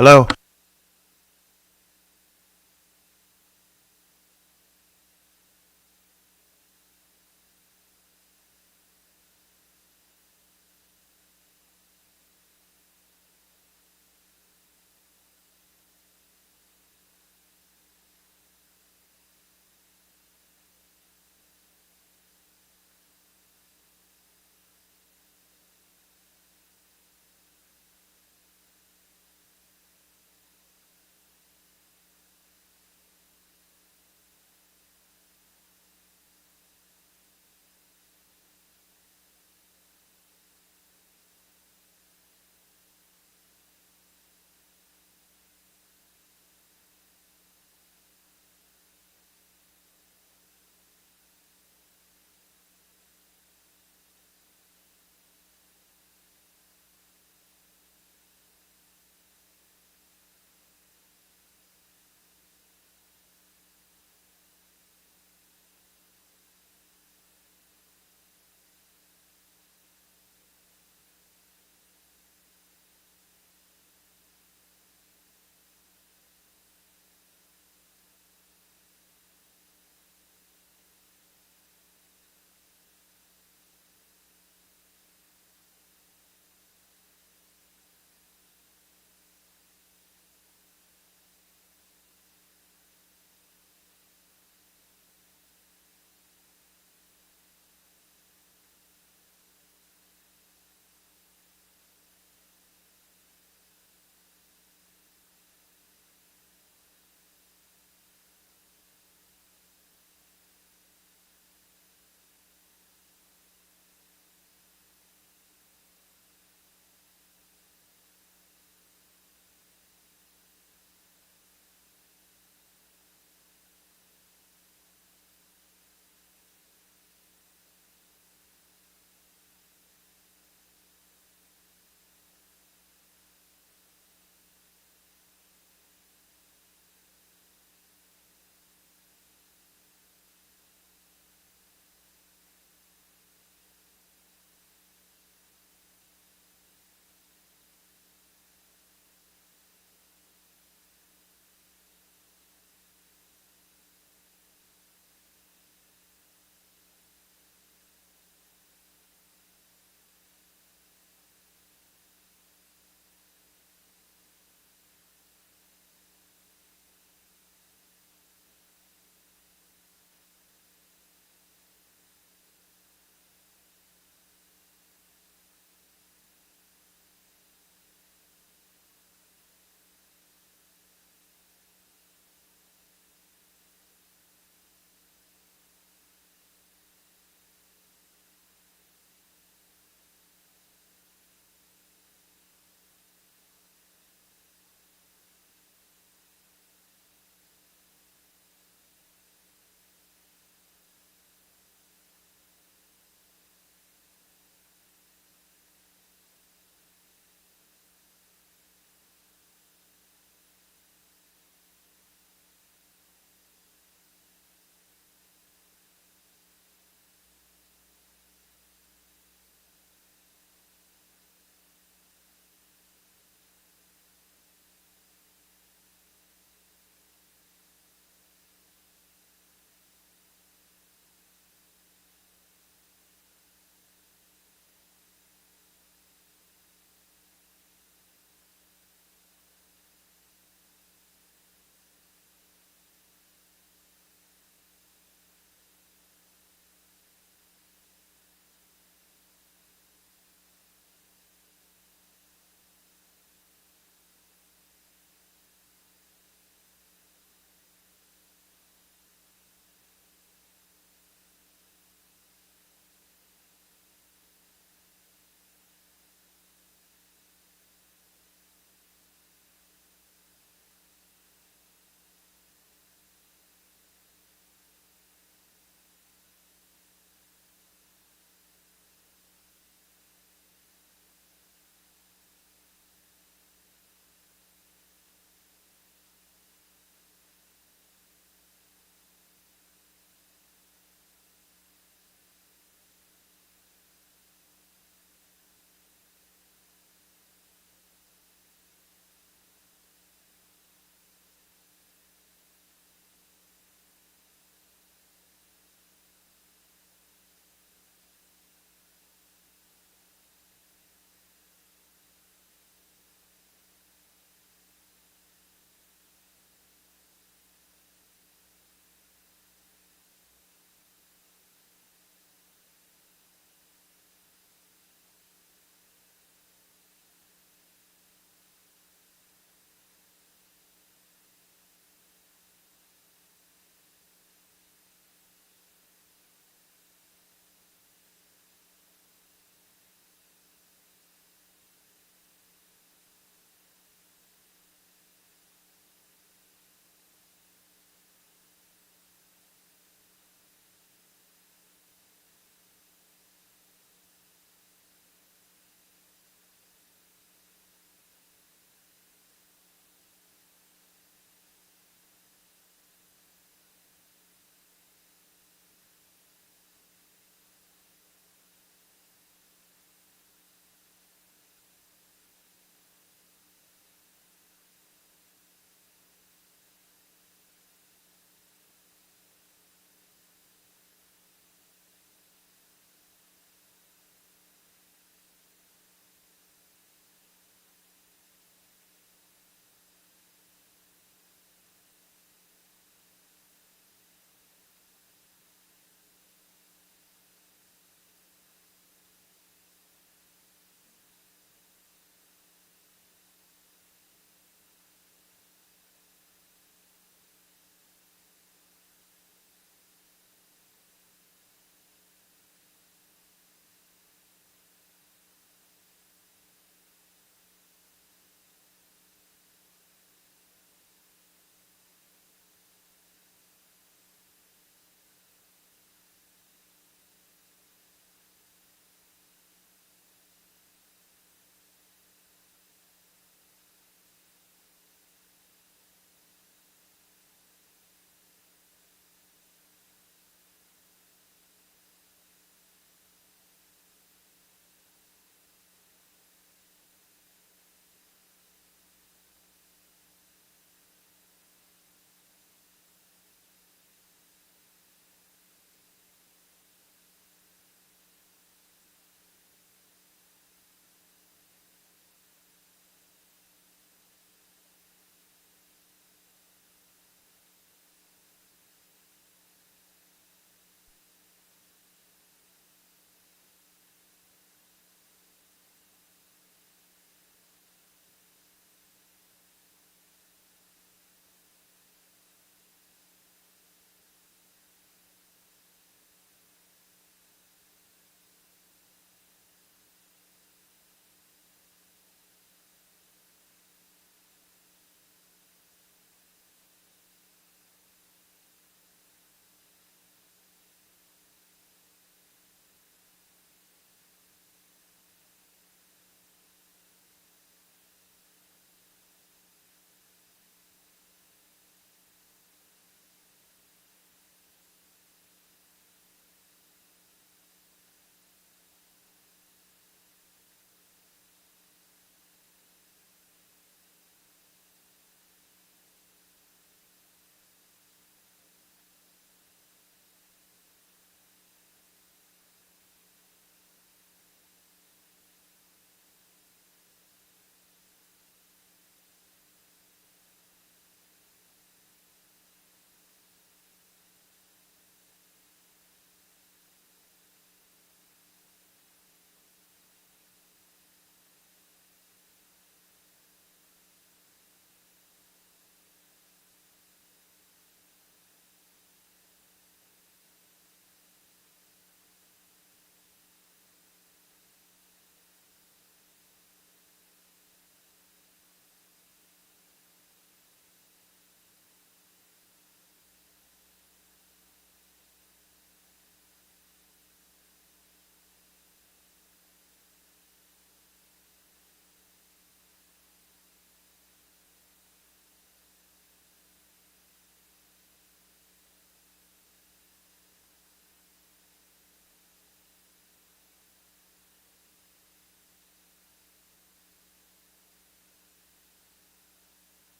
Hello.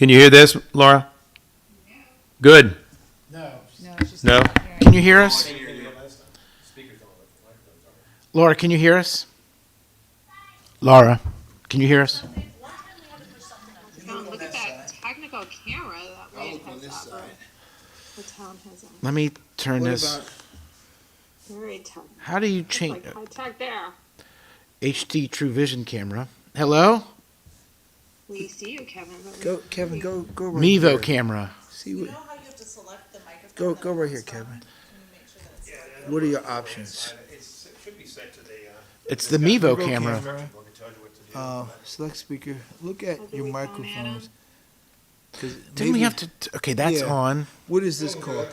Can you hear this, Laura? Good. No, she's No? not hearing. Can you hear us? Laura, can you hear us? Laura, can you hear us? Look at that technical camera that Wade has up. The town has on. Let me turn this. Very technical. How do you change Like high tech there. HD True Vision camera? Hello? We see you, Kevin. But we Go, Kevin. Go right Mevo here. camera. See what? You know how you have to select the microphone? Go right here, Kevin. Can you make sure that it's What are your options? It should be set to the. It's the Mevo camera. Select speaker. Look at your microphones. 'Cause Didn't we maybe- have to? Okay, that's Yeah. on. What is this called?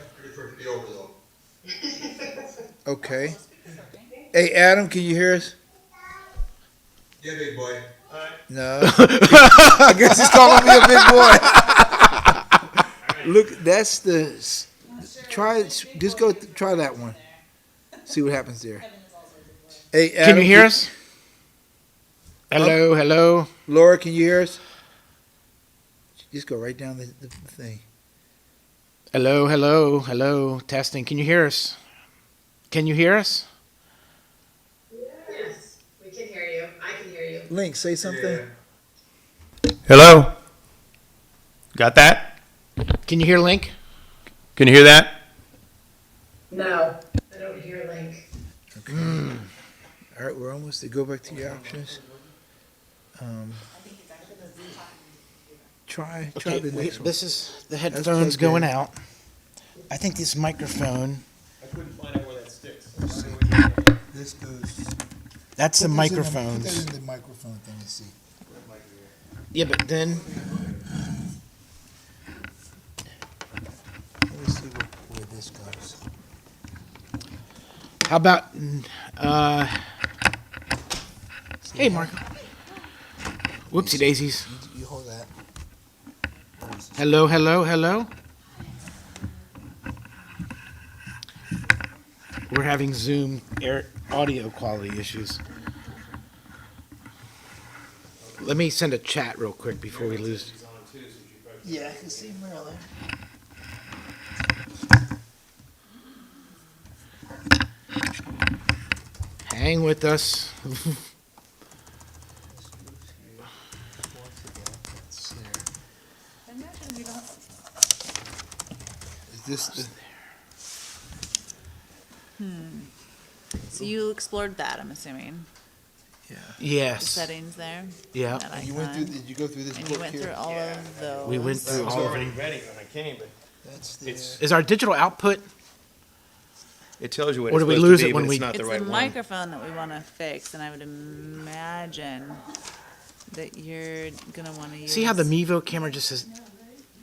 Okay. Hey, Adam, can you hear us? Yeah, big boy. No. I guess he's calling me a big boy. Look, that's the. Try. Just go. Try that one. See what happens there. Hey, Adam, Can you hear us? Hello, hello. Laura, can you hear us? Just go right down the thing. Hello, hello, hello. Testing. Can you hear us? Can you hear us? Yes, we can hear you. I can hear you. Link, say something. Hello? Got that? Can you hear Link? Can you hear that? No, I don't hear Link. Okay. All right, we're almost to go back to your options. Try Okay, the next one. this is the plugged headphones going in. out. I think this microphone. I couldn't find out where that sticks. This goes. That's the Put microphones. that in the microphone thing and see. Yeah, but then Let me see where this goes. how about? Hey, Mark. Whoopsie daisies. You hold that. Hello, hello, hello. We're having Zoom audio quality issues. Let me send a chat real quick before we lose. Yeah, I can see Marilyn. Hang with us. Is this the? So you explored that, I'm assuming. Yeah. The Yes. settings there. Yeah. That You went through. icon. Did you go through this And you book went here? through all of those. We went through all of them. ready when I came, but That's the. Is our digital output? it tells you what Or it's do we supposed lose to it be, when but we- it's not the It's right the one. microphone that we want to fix, and I would imagine that you're gonna want to use. See how the Mevo camera just says,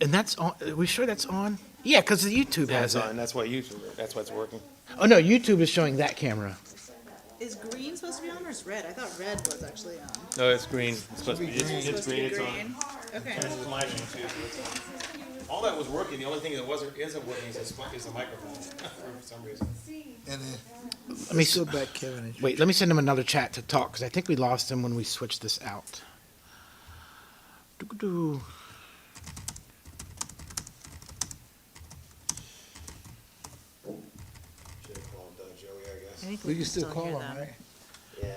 and that's on. Are we sure that's on? Yeah, because the YouTube Yeah, has it's it. on. That's why that's why it's working. Oh no, YouTube is showing that camera. Is green supposed to be on or is red? I thought red was actually on. No, it's green. It's supposed to be. It's Supposed to green. be It's on. green. Okay. It's flashing too. So it's, all that was working. The only thing that isn't working is the microphone for some reason. And then. Let me Let's go back, Kevin. and- wait. Let me send him another chat to talk because I think we lost him when we switched this out. Doo-doo-doo. Should have called Joey, I guess. I think We can still hear call him, them. right? Yeah.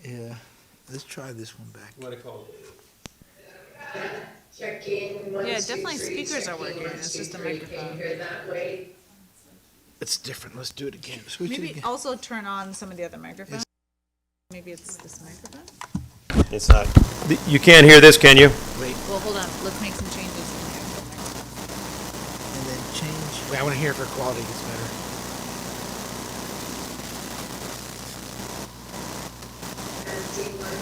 Yeah. Let's try this one back. What it called? Checking. One, Yeah, two, definitely three, speakers are checking, working. one, It's two, just a three. Can you microphone. hear that? Wait. It's different. Let's do it again. Switch it Maybe again. also turn on some of the other microphones. Maybe it's this microphone. It's not. You can't hear this, can you? Well, hold on. Let's make some changes in here. And then change. Wait, I want to hear if our quality gets better. Testing, 1, 2,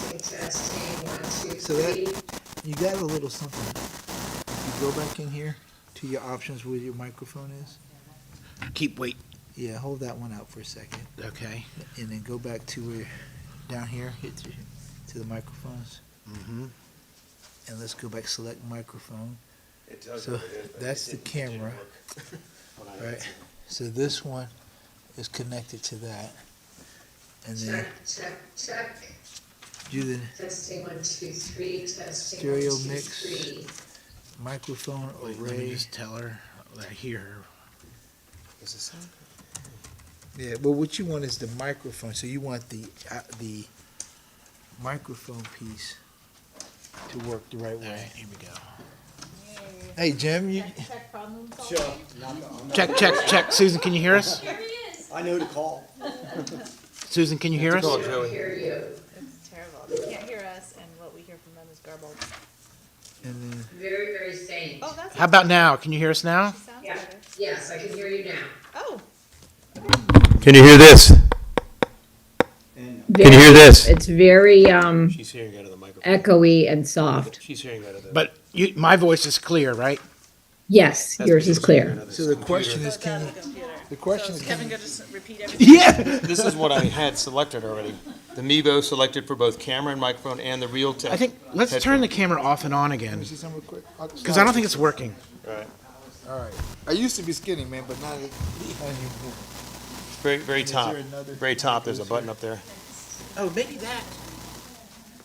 3. Testing, 1, 2, So that 3. you got a little something. If you go back in here to your options where your microphone is. Keep wait. Yeah, hold that one out for a second, Okay. and then go back to where down here, hit to the microphones, Mm-hmm. and let's go back select microphone. It tells So you what it is, but that's it the didn't- it didn't camera. work when I Right. So this one is connected to that, and then Check, check, check. Do the Testing 1, 2, 3. Testing Stereo 1, 2, mix. 3. microphone Wait, let me array. just tell her that I hear her. Is this on? Yeah, well, what you want is the microphone. So you want the microphone piece to work the right All right, way. here we go. Hey, Jim, you, Check. Susan, can you hear us? I know to call. Susan, can you hear us? Call I Joey. hear you. It's terrible. They can't hear us, and what we hear from them is garbled. and then Very, very faint. Oh, that's. How about now? Can you hear us now? Sounds Yeah. better. Yes, I can hear you now. Oh, Can you hear this? And Can you hear this? It's very She's hearing out of the microphone. echoey and soft. She's hearing out of the. But my voice is clear, right? Yes, That's yours because is clear. she's hearing out of so the computer. question is, can you? The question is, can you? go just repeat everything? Yeah. This is what I had selected already. The Mevo selected for both camera and microphone and the Realtek. I think let's turn the camera off and on again Let me see something real quick. because I don't think it's working. Right. All right. I used to be skinny, man, but not anymore. Very, very Is top. there another- Very top, there's a button up there. Oh, maybe that.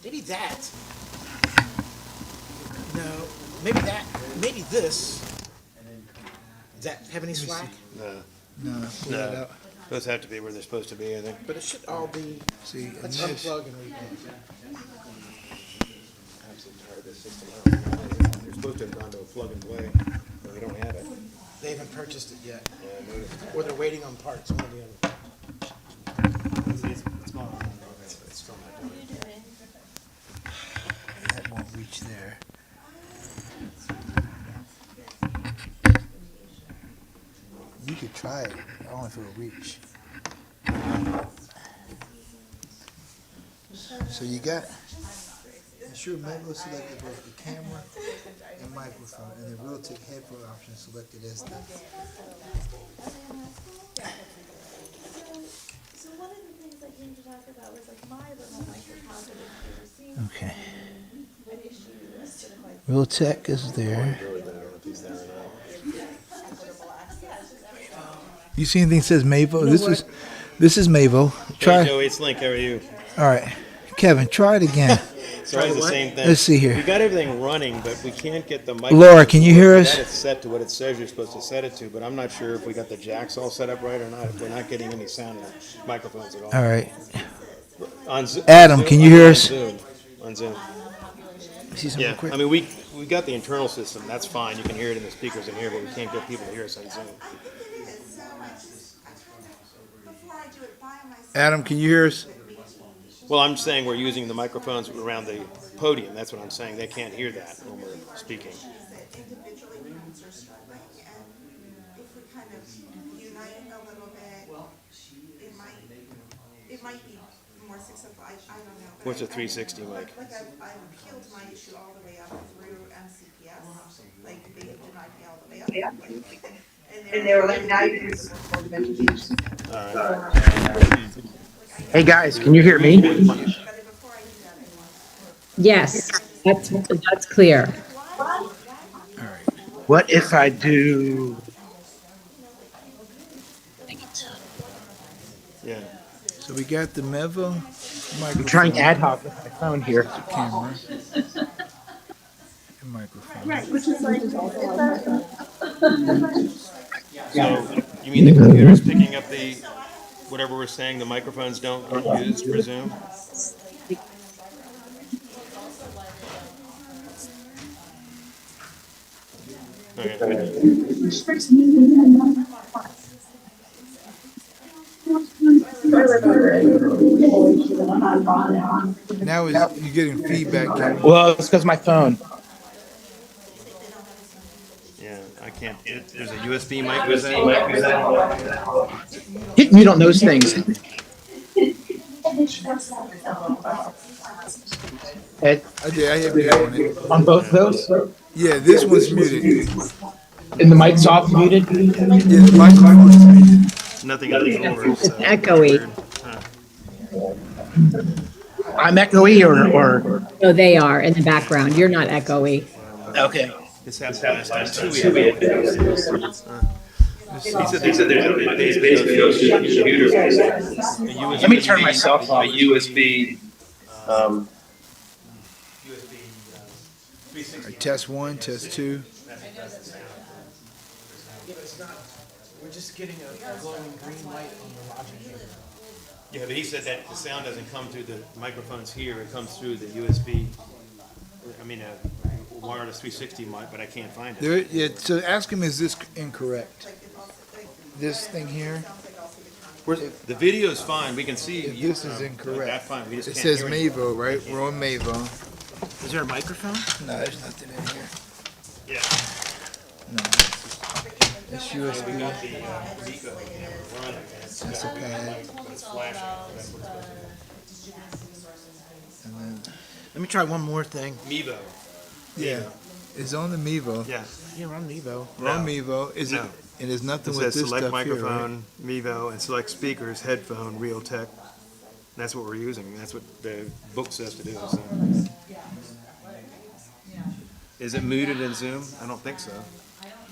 Maybe that. No, maybe that. Maybe this. Does that have any slack? No. No, pull that No. out. Those have to be where they're supposed to be, I think. But it should all be. See, and Let's this, unplug and replug. They're supposed to have gone to a plug and play, but we don't have it. They haven't purchased it yet, Yeah, I noticed. or they're waiting on parts. One or the other. It's gone. It's still not doing it. that won't reach there. You could try it. I don't know if it'll reach. So you got Shure Mevo selected both the camera and microphone, and the Realtek headphone option selected as the. So one of the things I came to talk about was like my little micropositive received Okay. an issue sort of like Realtek is there. You see anything that says Mavo? This is Mavo. Hey Try. Joey, it's Link, how are you? All right, Kevin, try it again. Sorry, it's the same thing. Let's see here. We got everything running, but we can't get the microphone. Laura, can you hear We us? got it set to what it says you're supposed to set it to, but I'm not sure if we got the jacks all set up right or not. We're not getting any sound in the microphones at all. All right. On Zo- Adam, on Zoom- can you hear on us? Zoom. On Zoom. See something Yeah, real quick. I mean, we got the internal system, that's fine, you can hear it in the speakers in here, but we can't get people to hear us on Zoom. Adam, can you hear us? Well, I'm saying we're using the microphones around the podium, that's what I'm saying, they can't hear that when we're speaking. individually rooms are struggling, and if we kind of unite a little bit, it might be more successful. I don't know. But What's a I- 360 mic? Like I've peeled my issue all the way up through MCPS, like they denied me all the way up. And they were like, now you can support mentions. Hey guys, can you hear me? But before I do that, I want. Yes, that's clear. What if I do? Yeah. So we got the Mevo I'm microphone, trying ad hoc with my phone here. camera, and microphone. So, you mean the computer's picking up the, whatever we're saying, the microphones don't get used for Zoom? Okay. Now you're getting feedback. Kevin. Well, it's because my phone. Yeah, I can't, there's a USB mic, was that? Get mute on those things. Ed, I have it on it. on both of those? Yeah, this one's muted. And the mic's off muted? Yeah, the microphone is muted. Nothing on the over. It's echoey. I'm echoey or? No, they are in the background. You're not echoey. Okay. This happened last time too. We had He said there's a basically goes to the computer. Let me turn myself off. USB USB, All 360. right, test one, test two. That's the sound. Yeah, but it's not, we're just getting a glowing green light on the Logic camera. Yeah, but he said that the sound doesn't come through the microphones here, it comes through the USB, I mean, a wireless 360 mic, but I can't find it. There, yeah, so ask him, is this incorrect? This thing here, The video's fine, we can see. if this is incorrect. That's fine, we just It can't says hear anything. Mavo, right? We're on Mavo. Is there a microphone? No, there's nothing in here. Yeah. No. It's USB. We got the Zico camera running, and it's That's got a a green pad. light, but it's flashing, so that's what it's supposed to And then, Let me try one more thing. do. Mevo, yeah, it's on the Mevo. yeah. Yeah, we're on Mevo. We're on No. Mevo. Is it? No. And there's It nothing with says this select stuff here, right? microphone, Mevo, and select speakers, headphone, Realtek. That's what we're using, that's what the book says to do, so. Is it muted in Zoom? I don't think so.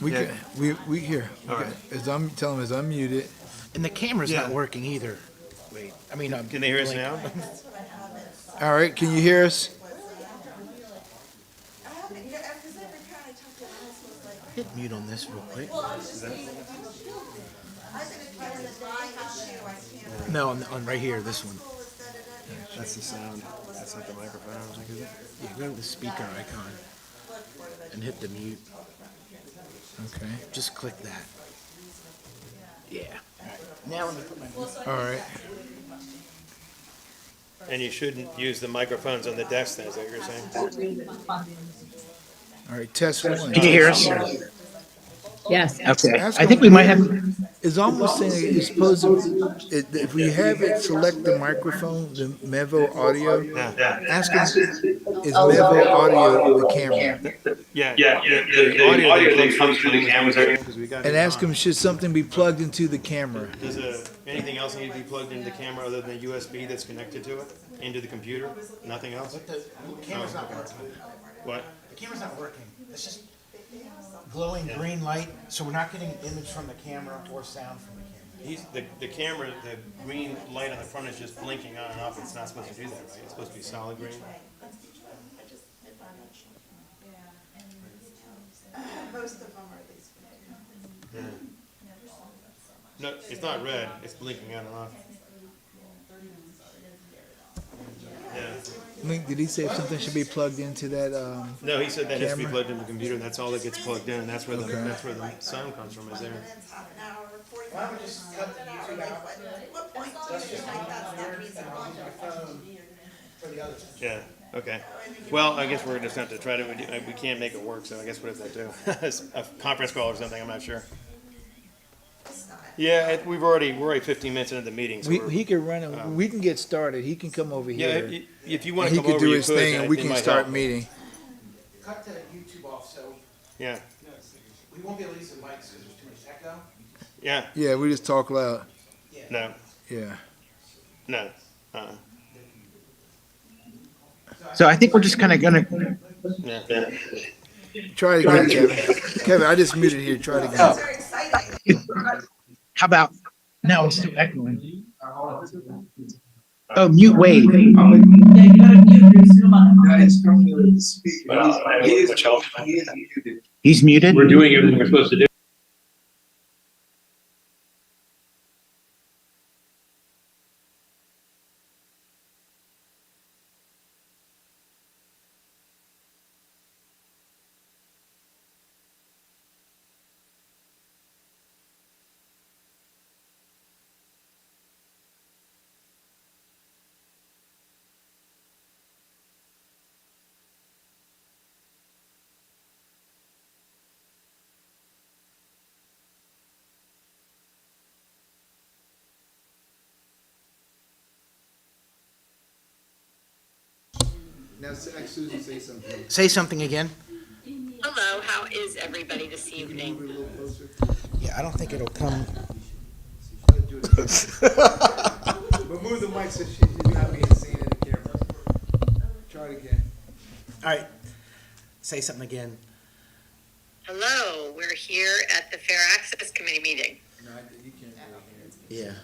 We Yeah. can, we here. All right. As I'm telling him, is unmuted. And the camera's not Yeah. working either. Wait, I mean, Can they hear us blink. now? All right, can you hear us? Hit mute on this real quick. No, on right here, this one. That's the sound, that's not the microphone, I don't think, is it? Yeah, go to the speaker icon and hit the mute. Okay. Just click that. Yeah. Now let me put my. All right. And you shouldn't use the microphones on the desk then, is that what you're saying? All right, test one. Can you hear us? Yes. Okay. Ask I him think we might again. have. It's almost saying it's supposed to, if we have it select the microphone, the Mevo audio, ask him, is Mevo audio the camera? Yeah, the audio then comes through the camera. And ask him, should something be plugged into the camera? Does anything else need to be plugged into the camera other than the USB that's connected to it, into the computer? Nothing else? The camera's not working. What? The camera's not working. It's just glowing green light, so we're not getting an image from the camera or sound from the camera. The camera, the green light on the front is just blinking on and off, it's not supposed to do that, right? It's supposed to be solid green? Most of them are these. Yeah. No, it's not red, it's blinking on and off. Yeah. Link, did he say if something should be plugged into that, No, he said that has to be Camera? plugged into the computer, that's all that gets plugged in, and that's where the, Okay. that's where the sound comes from, is there. It's half an hour, 45 minutes, an hour, like what point do you think that's not reasonable? Yeah, okay. Well, I guess we're just gonna have to try to, we can't make it work, so I guess what does that do? A conference call or something, I'm not sure. Yeah, we're already 15 minutes into the meeting, so we're. he could run it, we can get started, he can come over Yeah, here. if you wanna And he come could over, do you his could, thing and we it can might start help. meeting. Cut the YouTube off, so Yeah, we won't be able to use the mics because there's too much echo. yeah, Yeah, we just talk loud, no, yeah. no, So I think we're just kind of gonna. yeah. Try it again, Kevin. Kevin, I just muted here, try it again. Very exciting. How about? No, it's still echoing. Oh, mute Wade. He's muted. We're doing everything we're supposed to do. Now, ask Susan, say something. Say something again. Hello, how is everybody this evening? Yeah, I don't think it'll come. But move the mic so she's not being seen in the camera. Try it again. All right. Say something again. Hello, we're here at the Fair Access Committee meeting. No, you can't really hear it. Yeah.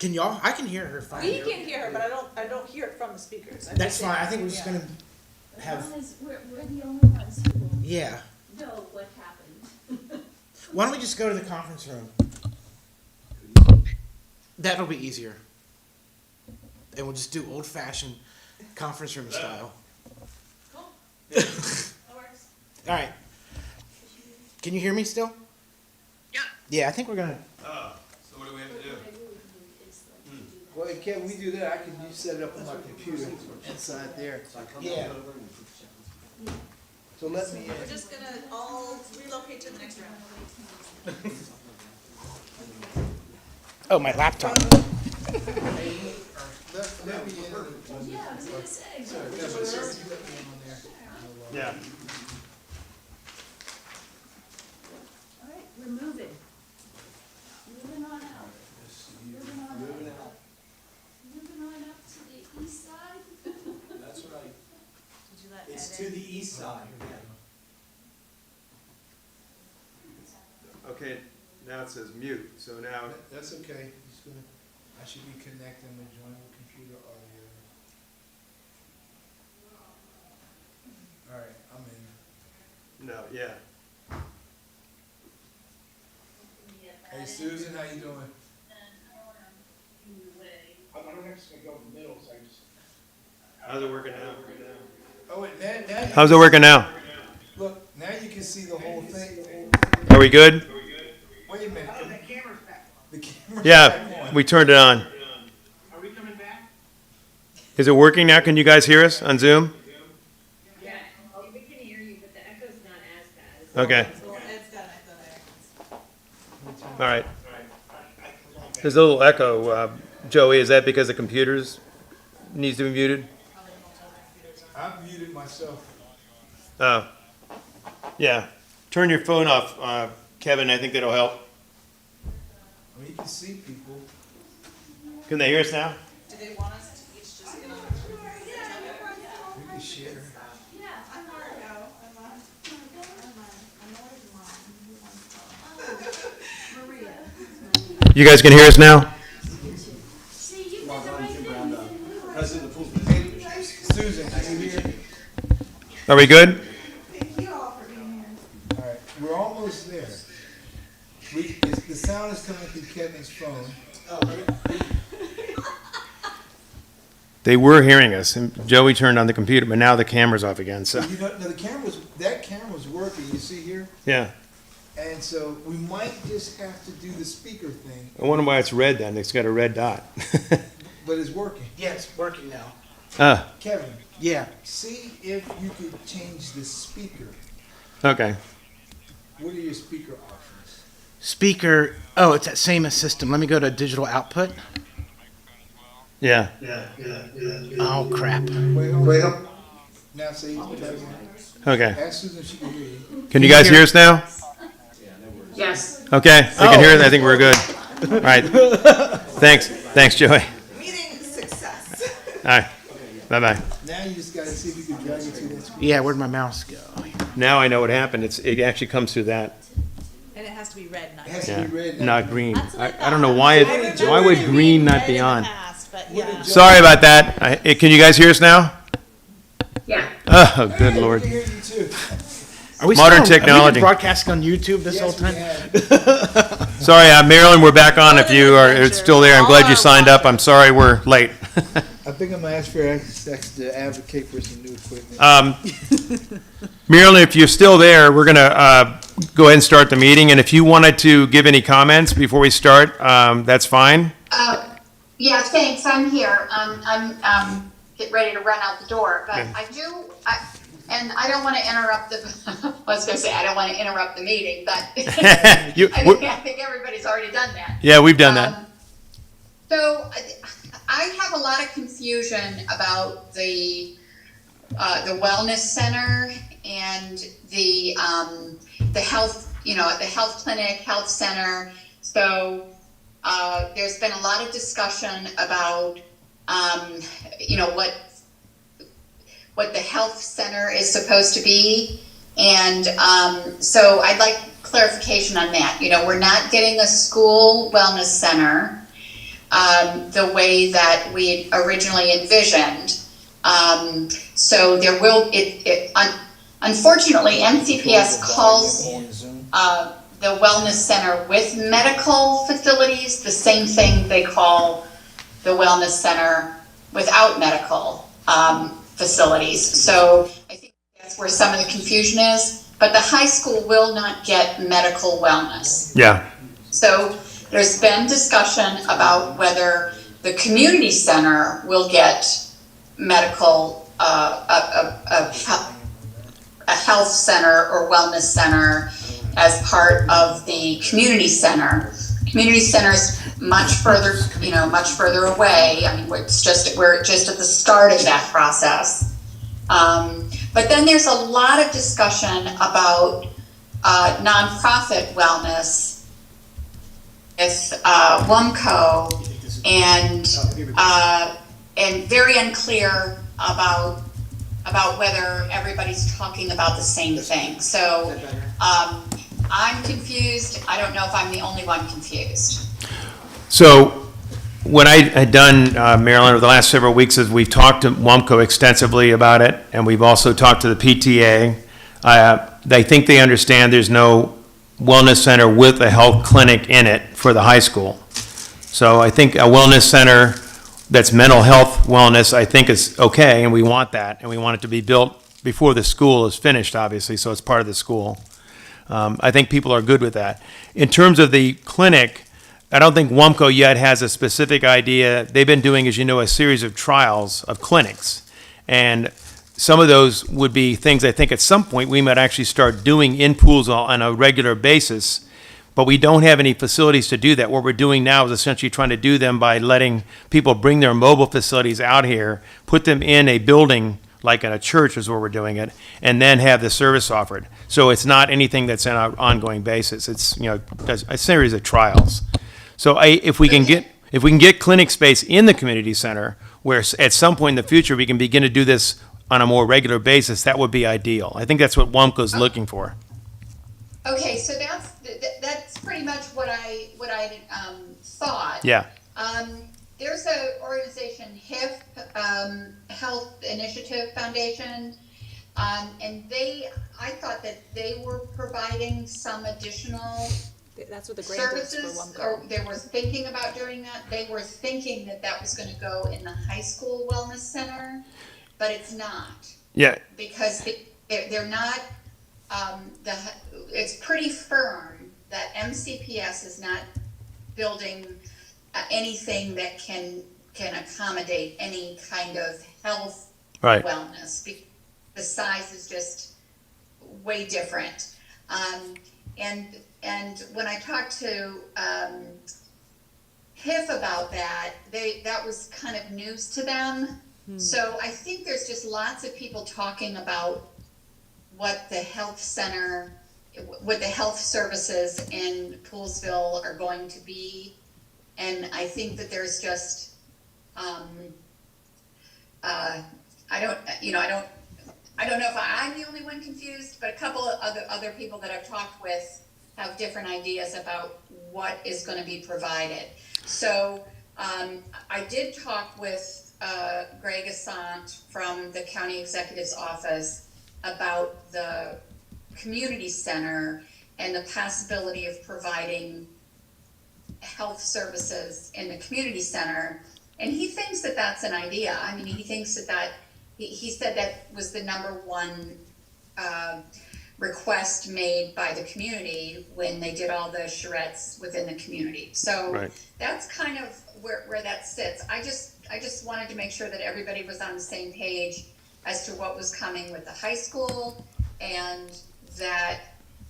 Can y'all? I can hear her fine. We can hear her, but I don't hear it from the speakers. That's fine. I think we're just gonna have. We're the only ones who will Yeah. know what happened. Why don't we just go to the conference room? That'll be easier. And we'll just do old-fashioned conference room style. Cool. All That works. right. Can you hear me still? Yeah. Yeah, I think we're gonna. Oh, so what do we have to do? Well, can we do that? I can set it up on my computer inside there. Yeah. So let me We're just gonna all relocate to the next room. Oh, my laptop. let me Yeah, I was gonna say. Yeah. All right, we're moving. Moving on out. Moving on out. Moving on up to the east side. That's right. Did you let It's Ed to in? the east side. Okay, now it says mute, so now, That's okay. He's gonna, I should be connecting the joint computer audio. All right, I'm in. no, yeah. Hey Susan, how you doing? I don't actually go in the middle, so I just. How's it working now? Oh, wait, now you, How's it working now? look, now you can see the whole thing. Are we good? Wait a minute. The camera's back Yeah, on. we turned it on. Are we coming back? Is it working now? Can you guys hear us on Zoom? Yeah, we can hear you, but the echo's not as bad. Okay, Well, Ed's got it there. all right. There's a little echo, Joey, is that because the computers needs to be muted? I've muted myself. Oh, yeah. Turn your phone off, Kevin, I think that'll help. I mean, you can see people. Can they hear us now? Do they want us to each just get on? We can share. I'm Margo. I'm Maria. You guys can hear us now? See, you did the right thing. President of the Pools. Susan, can you hear? Are we good? Thank you all for being here. All right, we're almost there. The sound is coming through Kevin's phone. They were hearing us, and Joey turned on the computer, but now the camera's off again, so, You know, no, that camera's working, you see here? yeah. And so we might just have to do the speaker thing, I wonder why it's red then, it's got a red dot. but it's working. Yeah, it's working now. Kevin, Yeah. see if you could change the speaker. Okay. What are your speaker options? Speaker. Oh, it's that same as system. Let me go to digital output. Yeah. Oh crap. Wait, now say, Okay. ask Susan if she can hear you. Can you guys hear us now? Yes. Okay, we can hear it, I think we're good. All right. Thanks, Joey. Meeting success. All right, bye-bye. Now you just gotta see if you can drag it to that speaker. Yeah, where'd my mouse go? Now I know what happened, it actually comes through that, And it has to be red, not It has green. to yeah, be red. not green. That's what I don't know why, I remember why would it green being not red be in the on? past, but yeah. Sorry about that. Can you guys hear us now? Yeah. Oh, good lord. I can hear you too. Are we Modern still, have we technology. been broadcasting on YouTube this whole Yes, we time? have. Sorry, Marilyn, we're back on if you are, it's still there. I'm glad you signed up. I'm sorry we're late. I think I'm gonna ask for access to advocate for some new equipment. Marilyn, if you're still there, we're gonna go ahead and start the meeting. And if you wanted to give any comments before we start, that's fine. Yeah, thanks, I'm here. I'm getting ready to run out the door, but Okay. and I don't want to interrupt I was gonna say, I don't want to interrupt the meeting, but You- I think everybody's already done that. Yeah, we've done that. So I have a lot of confusion about the wellness center and the health, the health clinic, health center. So there's been a lot of discussion about, what the health center is supposed to be. And so I'd like clarification on that. We're not getting a school wellness center. the way that we originally envisioned. So there will, unfortunately, MCPS calls the wellness center with medical facilities the same thing they call the wellness center without medical facilities. So I think that's where some of the confusion is, but the high school will not get medical wellness. Yeah. So there's been discussion about whether the community center will get medical, a health center or wellness center as part of the community center. Community center is much further, much further away. I mean, we're just at the start of that process. But then there's a lot of discussion about nonprofit wellness with WUMCO and very unclear about whether everybody's talking about the same thing. So I'm confused. I don't know if I'm the only one confused. So what I had done, Marilyn, over the last several weeks is we've talked to WUMCO extensively about it, and we've also talked to the PTA. They think they understand there's no wellness center with a health clinic in it for the high school. So I think a wellness center that's mental health wellness, I think is okay, and we want that, and we want it to be built before the school is finished, obviously, so it's part of the school. I think people are good with that. In terms of the clinic, I don't think WUMCO yet has a specific idea. They've been doing, as you know, a series of trials of clinics. And some of those would be things I think at some point we might actually start doing in pools on a regular basis. But we don't have any facilities to do that. What we're doing now is essentially trying to do them by letting people bring their mobile facilities out here, put them in a building like in a church is where we're doing it, and then have the service offered. So it's not anything that's on an ongoing basis. It's a series of trials. So if we can get clinic space in the community center, where at some point in the future we can begin to do this on a more regular basis, that would be ideal. I think that's what WUMCO's looking for. Okay, so that's pretty much what I thought. Yeah. There's an organization, HIF, Health Initiative Foundation, and I thought that they were providing some additional That's what the grant is for services, WUMCO. or they were thinking about doing that. They were thinking that was going to go in the high school wellness center, but it's not. Yeah. Because they're not, it's pretty firm that MCPS is not building anything that can accommodate any kind of health Right. wellness. The size is just way different. And when I talked to HIF about that, that was kind of news to them. So I think there's just lots of people talking about what the health center, what the health services in Poolsville are going to be. And I think that there's just, I don't know if I'm the only one confused, but a couple of other people that I've talked with have different ideas about what is going to be provided. So I did talk with Greg Assant from the county executive's office about the community center and the possibility of providing health services in the community center. And he thinks that that's an idea. I mean, he thinks he said that was the number one request made by the community when they did all the charrettes within the community. So Right. that's kind of where that sits. I just wanted to make sure that everybody was on the same page as to what was coming with the high school, and that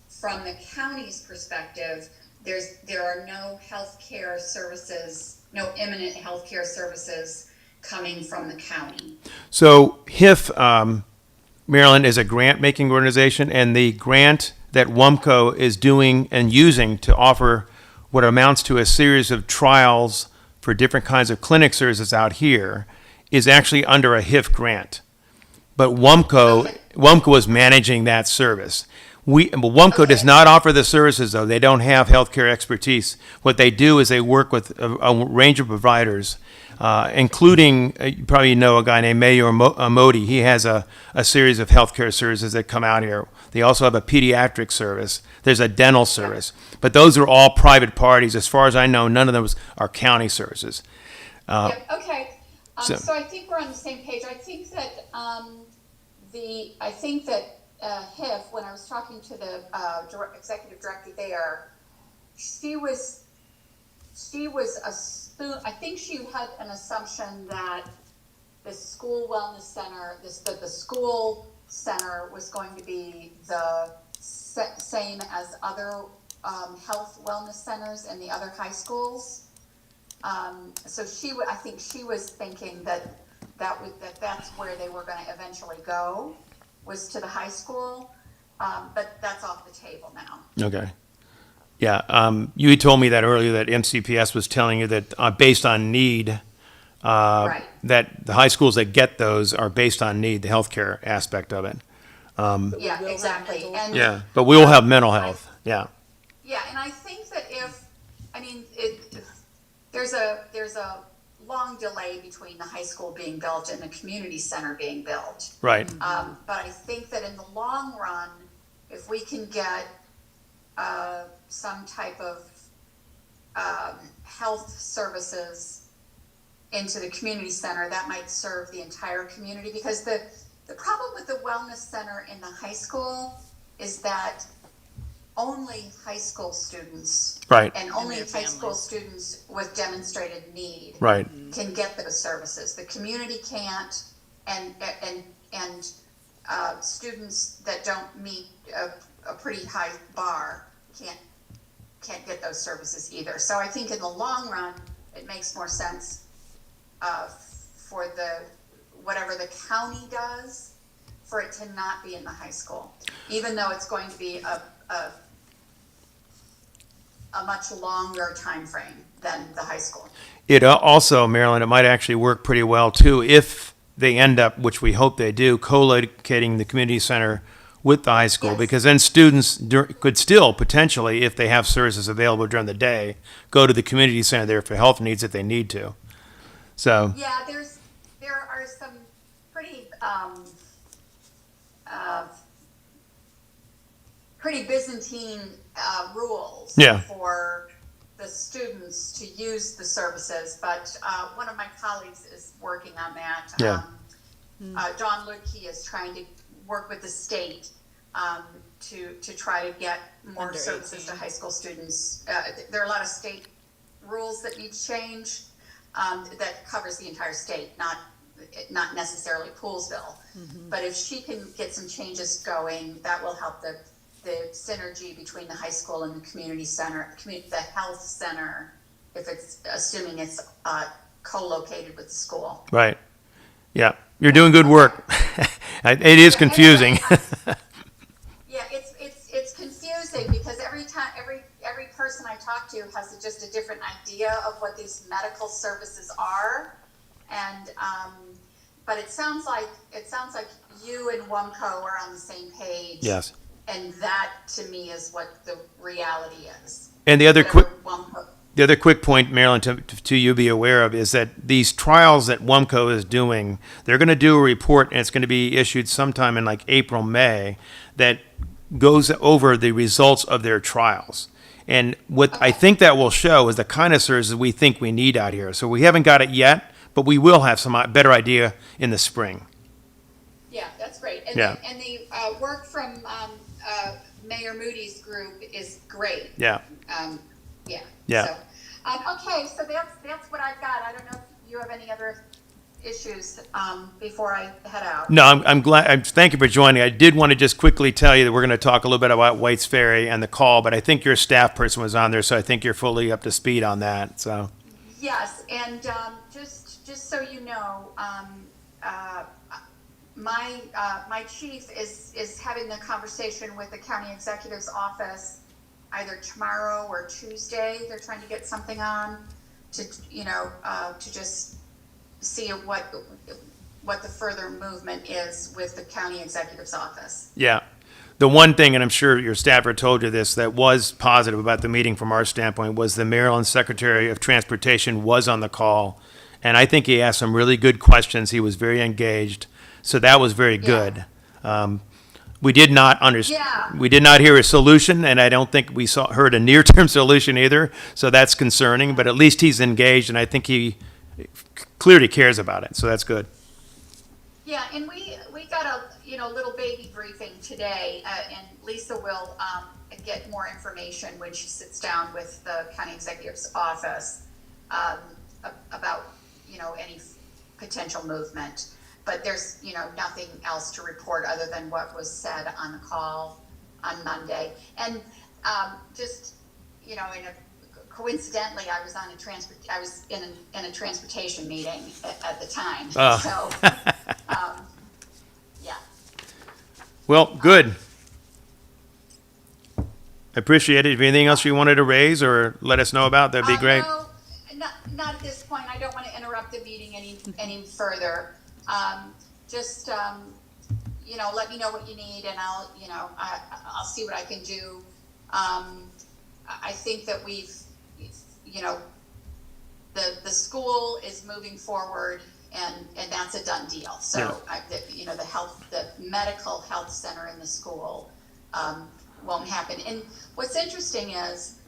from the county's perspective, there are no healthcare services, no imminent healthcare services coming from the county. So HIF, Maryland, is a grant-making organization, and the grant that WUMCO is doing and using to offer what amounts to a series of trials for different kinds of clinic services out here is actually under a HIF grant. But WUMCO is managing that service. WUMCO does not offer the services, though. They don't have healthcare expertise. What they do is they work with a range of providers, including, you probably know a guy named Mayor Modi. He has a series of healthcare services that come out here. They also have a pediatric service. There's a dental service. But those are all private parties. As far as I know, none of those are county services. Yep, okay. so- So I think we're on the same page. I think that, HIF, when I was talking to the, executive director there, she was I think she had an assumption that the school wellness center, that the school center was going to be the same as other, health wellness centers in the other high schools. So I think she was thinking that's where they were gonna eventually go, was to the high school, but that's off the table now. Okay. Yeah, you had told me that earlier, that MCPS was telling you that based on need, Right. that the high schools that get those are based on need, the healthcare aspect of it. Yeah, exactly, and. Yeah, but we will have mental health, yeah. Yeah, and I think that there's a long delay between the high school being built and the community center being built. Right, But I think that in the long run, if we can get some type of health services into the community center, that might serve the entire community. Because the problem with the wellness center in the high school is that only high school students right, and only their high school families. students with demonstrated need right, can get those services. The community can't, and students that don't meet a pretty high bar can't get those services either. So I think in the long run, it makes more sense for whatever the county does, for it to not be in the high school, even though it's going to be a much longer time frame than the high school. It also, Marilyn, it might actually work pretty well too if they end up, which we hope they do, co-locating the community center with the high school, Yes. because then students could still potentially, if they have services available during the day, go to the community center there for health needs if they need to. So, Yeah, there are some pretty Byzantine rules Yeah. for the students to use the services, but one of my colleagues is working on that. Yeah. Dawn Lutke is trying to work with the state to try to get more Under services 18. to high school students. There are a lot of state rules that need to change that covers the entire state, not necessarily Poolsville. But if she can get some changes going, that will help the synergy between the high school and the community center, the health center, if it's, assuming it's co-located with the school. right. Yeah, you're doing good work. It is confusing. Yeah, it's confusing because every person I talk to has just a different idea of what these medical services are, and but it sounds like you and WUMCO are on the same page. Yes. And that to me is what the reality is. And the other Whatever quick, WUMCO The other quick point, Marilyn, to you be aware of is that these trials that WUMCO is doing, they're going to do a report, and it's going to be issued sometime in like April, May, that goes over the results of their trials. And what I think that will show is the kind of services we think we need out here. So we haven't got it yet, but we will have some better idea in the spring. Yeah, that's great. And Yeah. the work from Mayor Moody's group is great. Yeah. Yeah. Yeah. So, okay, so that's what I've got. I don't know if you have any other issues before I head out. No, I'm glad. Thank you for joining. I did want to just quickly tell you that we're going to talk a little bit about White's Ferry and the call, but I think your staff person was on there, so I think you're fully up to speed on that. So. Yes, and just so you know, my chief is having the conversation with the county executive's office either tomorrow or Tuesday. They're trying to get something on to just see what the further movement is with the county executive's office. Yeah. the one thing, and I'm sure your staffer told you this, that was positive about the meeting from our standpoint was the Maryland Secretary of Transportation was on the call. And I think he asked some really good questions. He was very engaged. So that was very good. We did not Yeah. we did not hear a solution, and I don't think we heard a near-term solution either. So that's concerning, but at least he's engaged, and I think he clearly cares about it. So that's good. Yeah, and we got a, little baby briefing today, and Lisa will, get more information when she sits down with the county executive's office, about, any potential movement. But there's, nothing else to report other than what was said on the call on Monday. And, just, coincidentally, I was in a transportation meeting at the time. Oh. So, yeah. Well, good. I appreciate it. If anything else you wanted to raise or let us know about, that'd be great. No, not at this point. I don't want to interrupt the meeting any further. Just, let me know what you need, and I'll see what I can do. I think that we've, the school is moving forward, and that's a done deal. So, the medical health center in the school won't happen. And what's interesting is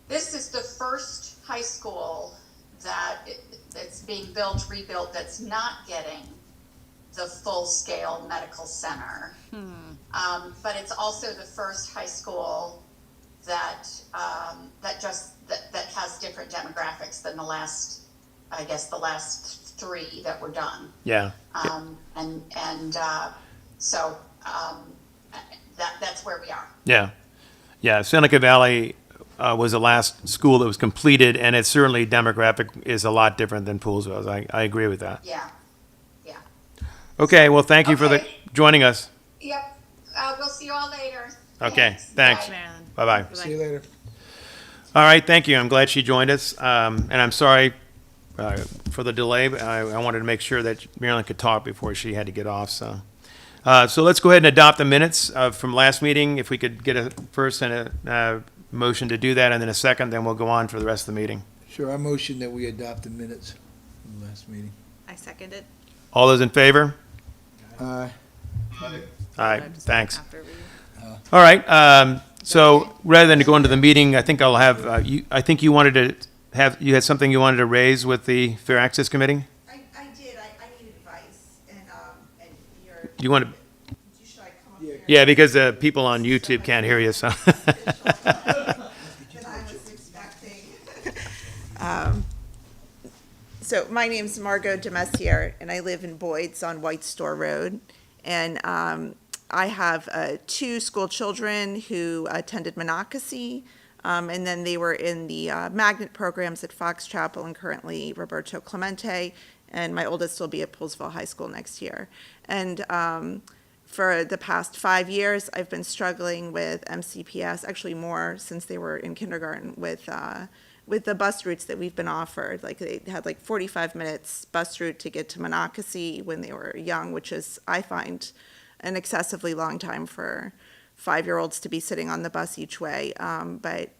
this is the first high school that's being rebuilt, that's not getting the full-scale medical center. But it's also the first high school that has different demographics than the last three that were done. Yeah. So that's where we are. Yeah. Yeah. Seneca Valley was the last school that was completed, and it's certainly demographic is a lot different than Poolsville. I agree with that. Yeah. Okay. Well, thank you for joining us. Yep. We'll see you all later. Okay. Thanks. Bye. Bye-bye. See you later. All right. Thank you. I'm glad she joined us. And I'm sorry for the delay. But I wanted to make sure that Marilyn could talk before she had to get off. So let's go ahead and adopt the minutes from last meeting. If we could get a first and a motion to do that, and then a second, then we'll go on for the rest of the meeting. Sure, I motion that we adopt the minutes from the last meeting. I second it. All those in favor? Aye. All right. Thanks. After we- All right. So rather than to go into the meeting, I think I'll have I think you had something you wanted to raise with the Fair Access Committee. I did, I need advice, and you're. You want to? Should I come up here? Yeah, because the people on YouTube can't hear you. So. That I was expecting. So my name's Margot Demessier, and I live in Boyd's on White Store Road. And I have two school children who attended Monocacy, and then they were in the magnet programs at Fox Chapel and currently Roberto Clemente. And my oldest will be at Poolsville High School next year. And for the past 5 years, I've been struggling with MCPS, actually more since they were in kindergarten, with the bus routes that we've been offered. Like they had 45 minutes bus route to get to Monocacy when they were young, which is, I find, an excessively long time for 5-year-olds to be sitting on the bus each way. But,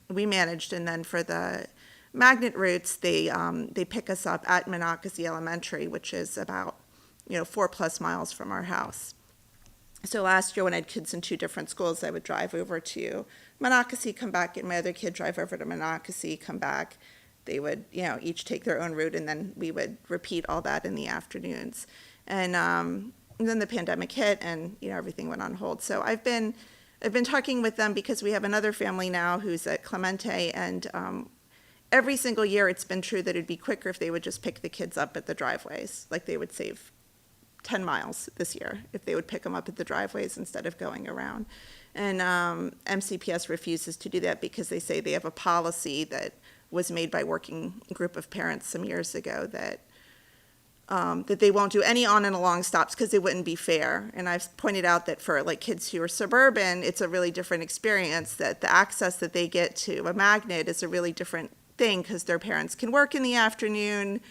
we managed. And then for the magnet routes, they pick us up at Monocacy Elementary, which is about, 4+ miles from our house. So last year when I had kids in 2 different schools, I would drive over to Monocacy, come back, and my other kid drive over to Monocacy, come back. They would, each take their own route, and then we would repeat all that in the afternoons. And then the pandemic hit, and everything went on hold. So I've been talking with them because we have another family now who's at Clemente, and every single year it's been true that it'd be quicker if they would just pick the kids up at the driveways. Like they would save 10 miles this year if they would pick them up at the driveways instead of going around. And MCPS refuses to do that because they say they have a policy that was made by a working group of parents some years ago that they won't do any on and along stops because it wouldn't be fair. And I've pointed out that for kids who are suburban, it's a really different experience, that the access that they get to a magnet is a really different thing because their parents can work in the afternoon.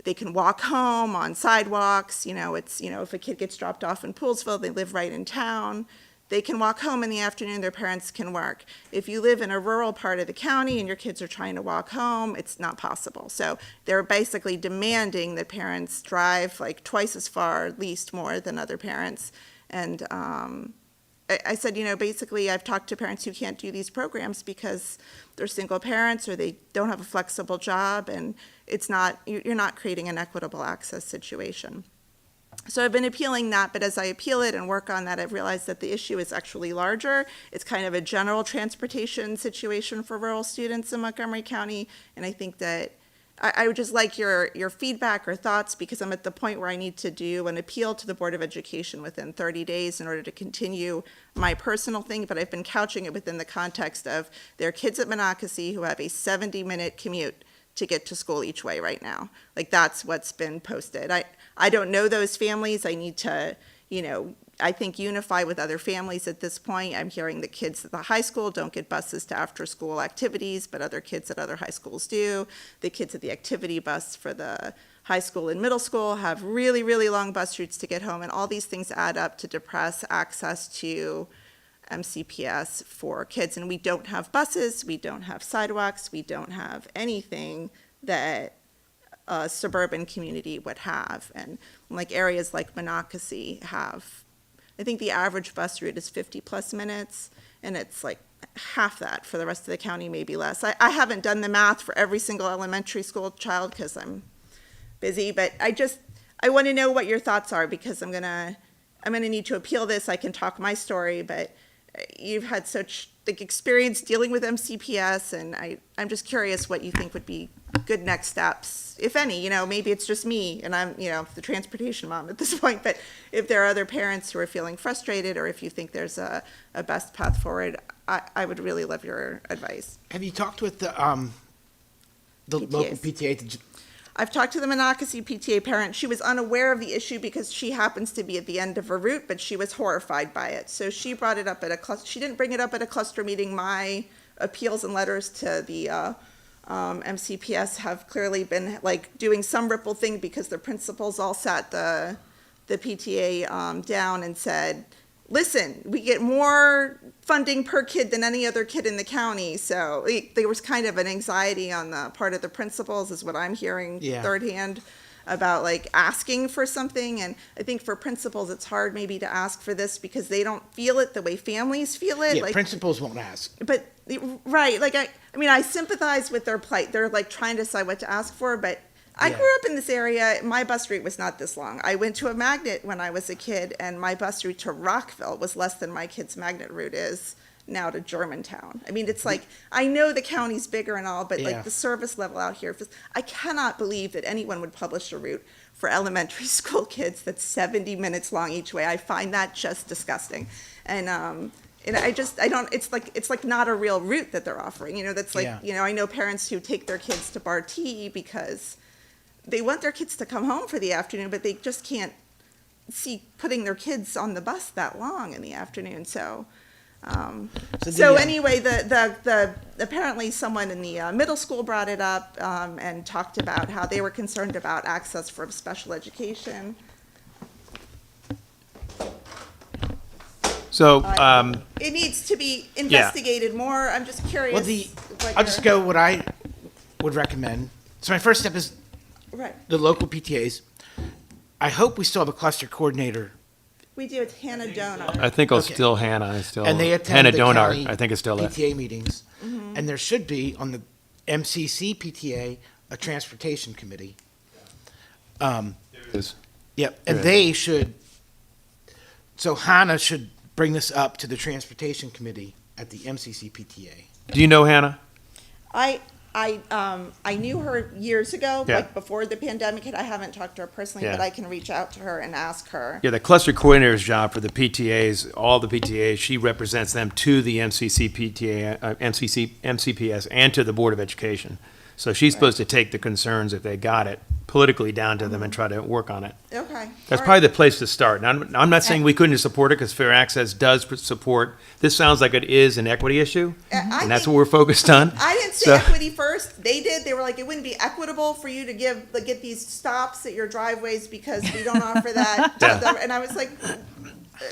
they can walk home on sidewalks, if a kid gets dropped off in Poolsville, they live right in town. They can walk home in the afternoon, their parents can work. If you live in a rural part of the county and your kids are trying to walk home, it's not possible. So they're basically demanding that parents drive like twice as far, at least more than other parents. And I said, basically I've talked to parents who can't do these programs because they're single parents or they don't have a flexible job, and you're not creating an equitable access situation. So I've been appealing that, but as I appeal it and work on that, I've realized that the issue is actually larger. It's kind of a general transportation situation for rural students in Montgomery County, and I think that I would just like your feedback or thoughts, because I'm at the point where I need to do an appeal to the Board of Education within 30 days in order to continue my personal thing, but I've been couching it within the context of there are kids at Monocacy who have a 70-minute commute to get to school each way right now. Like, that's what's been posted. I don't know those families. I need to, I think unify with other families at this point. I'm hearing that kids at the high school don't get buses to after-school activities, but other kids at other high schools do. The kids at the activity bus for the high school and middle school have really, really long bus routes to get home, and all these things add up to depress access to MCPS for kids. And we don't have buses, we don't have sidewalks, we don't have anything that a suburban community would have. And like areas like Monocacy have, I think the average bus route is 50+ minutes, and it's like half that for the rest of the county, maybe less. I haven't done the math for every single elementary school child because I'm busy, but I want to know what your thoughts are, because I'm gonna need to appeal this. I can talk my story, but you've had such experience dealing with MCPS, and I'm just curious what you think would be good next steps, if any. Maybe it's just me and I'm the transportation mom at this point, but if there are other parents who are feeling frustrated, or if you think there's a best path forward, I would really love your advice. Have you talked with the local PTA? I've talked to the Monocacy PTA parent. She was unaware of the issue because she happens to be at the end of her route, but she was horrified by it. So she brought it up at a cluster. She didn't bring it up at a cluster meeting. My appeals and letters to the MCPS have clearly been doing some ripple thing, because the principals all sat the PTA down and said, listen, we get more funding per kid than any other kid in the county. So there was kind of an anxiety on the part of the principals, is what I'm hearing third hand, about asking for something. And I think for principals, it's hard maybe to ask for this because they don't feel it the way families feel it. Yeah, principals won't ask. But, right, I sympathize with their plight. They're trying to decide what to ask for, but I grew up in this area. My bus route was not this long. I went to a magnet when I was a kid, and my bus route to Rockville was less than my kid's magnet route is now to Germantown. I mean, it's I know the county's bigger and all, but the service level out here, I cannot believe that anyone would publish a route for elementary school kids that's 70 minutes long each way. I find that just disgusting. And I don't, it's not a real route that they're offering. I know parents who take their kids to Bartee because they want their kids to come home for the afternoon, but they just can't see putting their kids on the bus that long in the afternoon. So anyway, the apparently someone in the middle school brought it up and talked about how they were concerned about access for special education. So, it needs to be investigated more. I'm just curious. Well, I'll just go what I would recommend. So my first step is the local PTAs. I hope we still have a cluster coordinator. We do. It's Hannah Donar. I think it's still Hannah. And they attend Hannah the Donar. county I think it's still PTA it. meetings. Mm-hmm. And there should be on the MCC PTA a transportation committee. There is. Yep, and Yeah. they should. So Hannah should bring this up to the transportation committee at the MCC PTA. Do you know Hannah? I knew her years ago, Yeah. before the pandemic hit. I haven't talked to her personally, but Yeah. I can reach out to her and ask her. Yeah, the cluster coordinator's job for the PTAs, all the PTAs, she represents them to the MCC PTA, MCPS, and to the Board of Education. So she's supposed to take the concerns, if they got it, politically down to them and try to work on it. Okay. Okay. That's all probably right. the place to start. And I'm not saying we couldn't support it, because Fair Access does support, this sounds like it is an equity issue, I and that's think- what we're focused on. I didn't say So- equity first. They did. They were like, it wouldn't be equitable for you to get these stops at your driveways because we don't offer that. to Yeah. them. And I was like,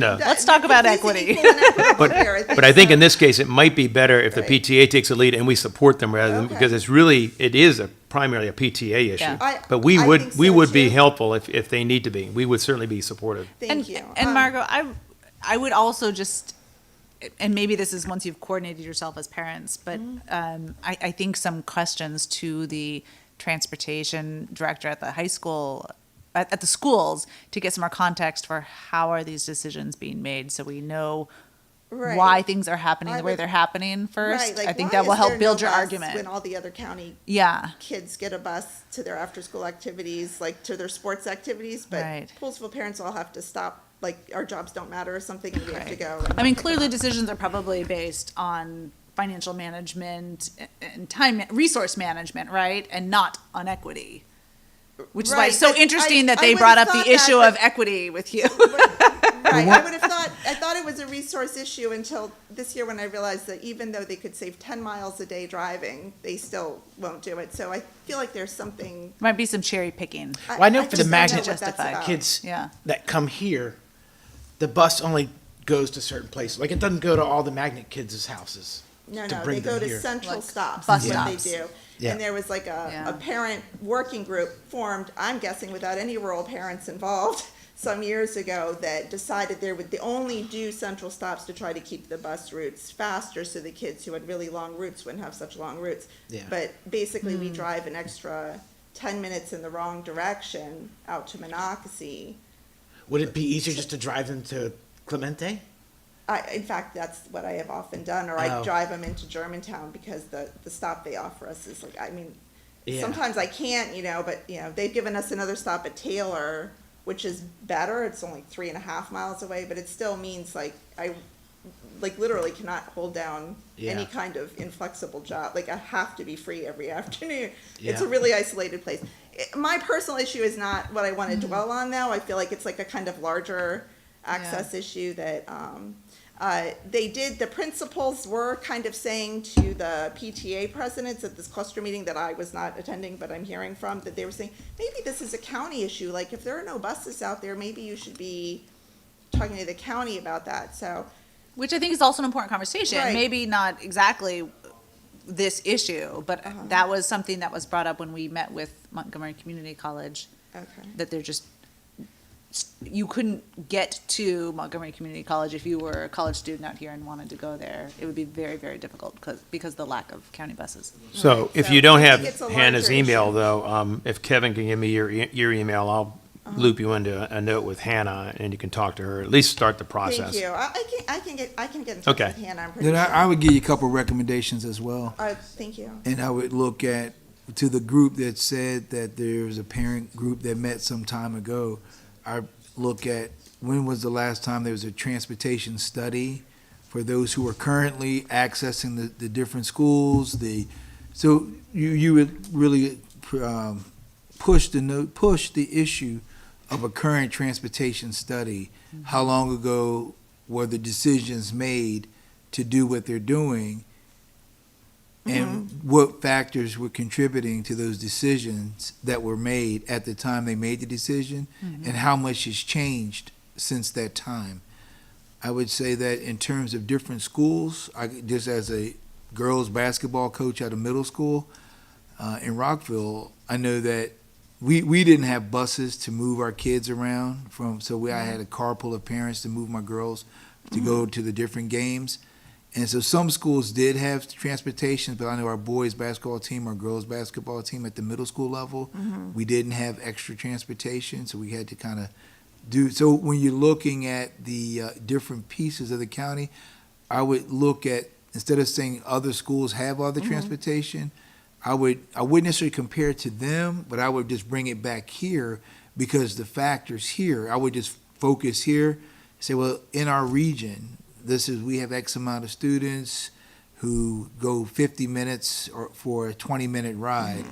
No. Let's talk about it's equity. equal and equitable But, here, but I think so. in this case, it might be better if the Right. PTA takes a lead and we support them rather than, Okay. because it is primarily a PTA issue. Yeah. But we I would, think we so, would be too. helpful if they need to be. We would certainly be supportive. Thank And, you. and Margot, I would also just, and maybe this is once you've coordinated yourself as parents, but I think some questions to the transportation director at the high school, at the schools, to get some more context for how are these decisions being made, so we know Right. why things are happening I the way would- they're happening first. Right, like, I think why that will is help there build no your bus argument. When all the other county Yeah. kids get a bus to their after-school activities, like to their sports activities, but Right. Poolsville parents all have to stop, like our jobs don't matter or something, and we have to Right. go. and I mean, pick clearly them up. decisions are probably based on financial management and time, resource management, right? And not on equity. Which is why it's Right, so but interesting that I they would've brought up thought the issue that, of equity with you. Right, I thought it was a resource issue until this year when I realized that even though they could save 10 miles a day driving, they still won't do it. So I feel like there's something. Might be some cherry picking. Well, I know for the just don't know magnet what that's Justified. about. kids Yeah. that come here, the bus only goes to certain places. Like, it doesn't go to all the magnet kids' houses. No, to no, bring they go them to here. central Like stops, bus is what stops. they do. Yeah. And there was like Yeah. a parent working group formed, I'm guessing without any rural parents involved, some years ago that decided they only do central stops to try to keep the bus routes faster so the kids who had really long routes wouldn't have such long routes. Yeah. But basically, we drive an extra 10 minutes in the wrong direction out to Monocacy. Would it be easier just to drive them to Clemente? In fact, that's what I have often done, or I Oh. drive them into Germantown because the stop they offer us is like, I mean, Yeah. sometimes I can't, but, they've given us another stop at Taylor, which is better. It's only 3.5 miles away, but it still means like I literally cannot hold down any Yeah. kind of inflexible job. Like I have to be free every afternoon. It's Yeah. a really isolated place. My personal issue is not what I want Mm-hmm. to dwell on now. I feel like it's like a kind of larger access issue that the principals were kind of saying to the PTA presidents at this cluster meeting that I was not attending, but I'm hearing from, that they were saying, maybe this is a county issue. Like if there are no buses out there, maybe you should be talking to the county about that. So, Which I think is also an important conversation. Right. Maybe not exactly this issue, but Uh-huh. that was something that was brought up when we met with Montgomery Community College, okay. that they're just, you couldn't get to Montgomery Community College if you were a college student out here and wanted to go there. It would be very, very difficult because of the lack of county buses. So Right, if so you don't I have think it's a Hannah's larger email, issue. though, if Kevin can give me your email, I'll loop you into a note with Hannah, and you can talk to her, at least start the process. Thank you. I can get in touch Okay. with Hannah. I'm pretty Then sure. I would give you a couple recommendations as well. Thank you. And I would look at, to the group that said that there's a parent group that met some time ago, I look at, when was the last time there was a transportation study for those who are currently accessing the different schools, so you would really push the issue of a current transportation study. How long ago were the decisions made to do what they're doing? And what factors were contributing to those decisions that were made at the time they made the decision, and how much has changed since that time. I would say that in terms of different schools, just as a girls basketball coach at a middle school in Rockville, I know that we didn't have buses to move our kids around I had a carpool of parents to move my girls to go to the different games. And so some schools did have transportation, but I know our boys basketball team, our girls basketball team at the middle school level, we didn't have extra transportation, so we had to kind of so when you're looking at the different pieces of the county, I would look at, instead of saying other schools have other transportation, I wouldn't necessarily compare it to them, but I would just bring it back here because the factors here, I would just focus here, say, well, in our region, we have X amount of students who go 50 minutes for a 20-minute ride,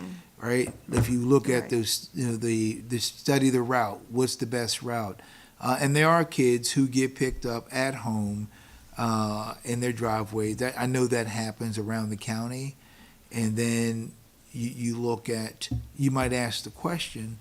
right? If you look at Right. those, the study the route, what's the best route? And there are kids who get picked up at home in their driveway. That I know that happens around the county. And then you look at, you might ask the question,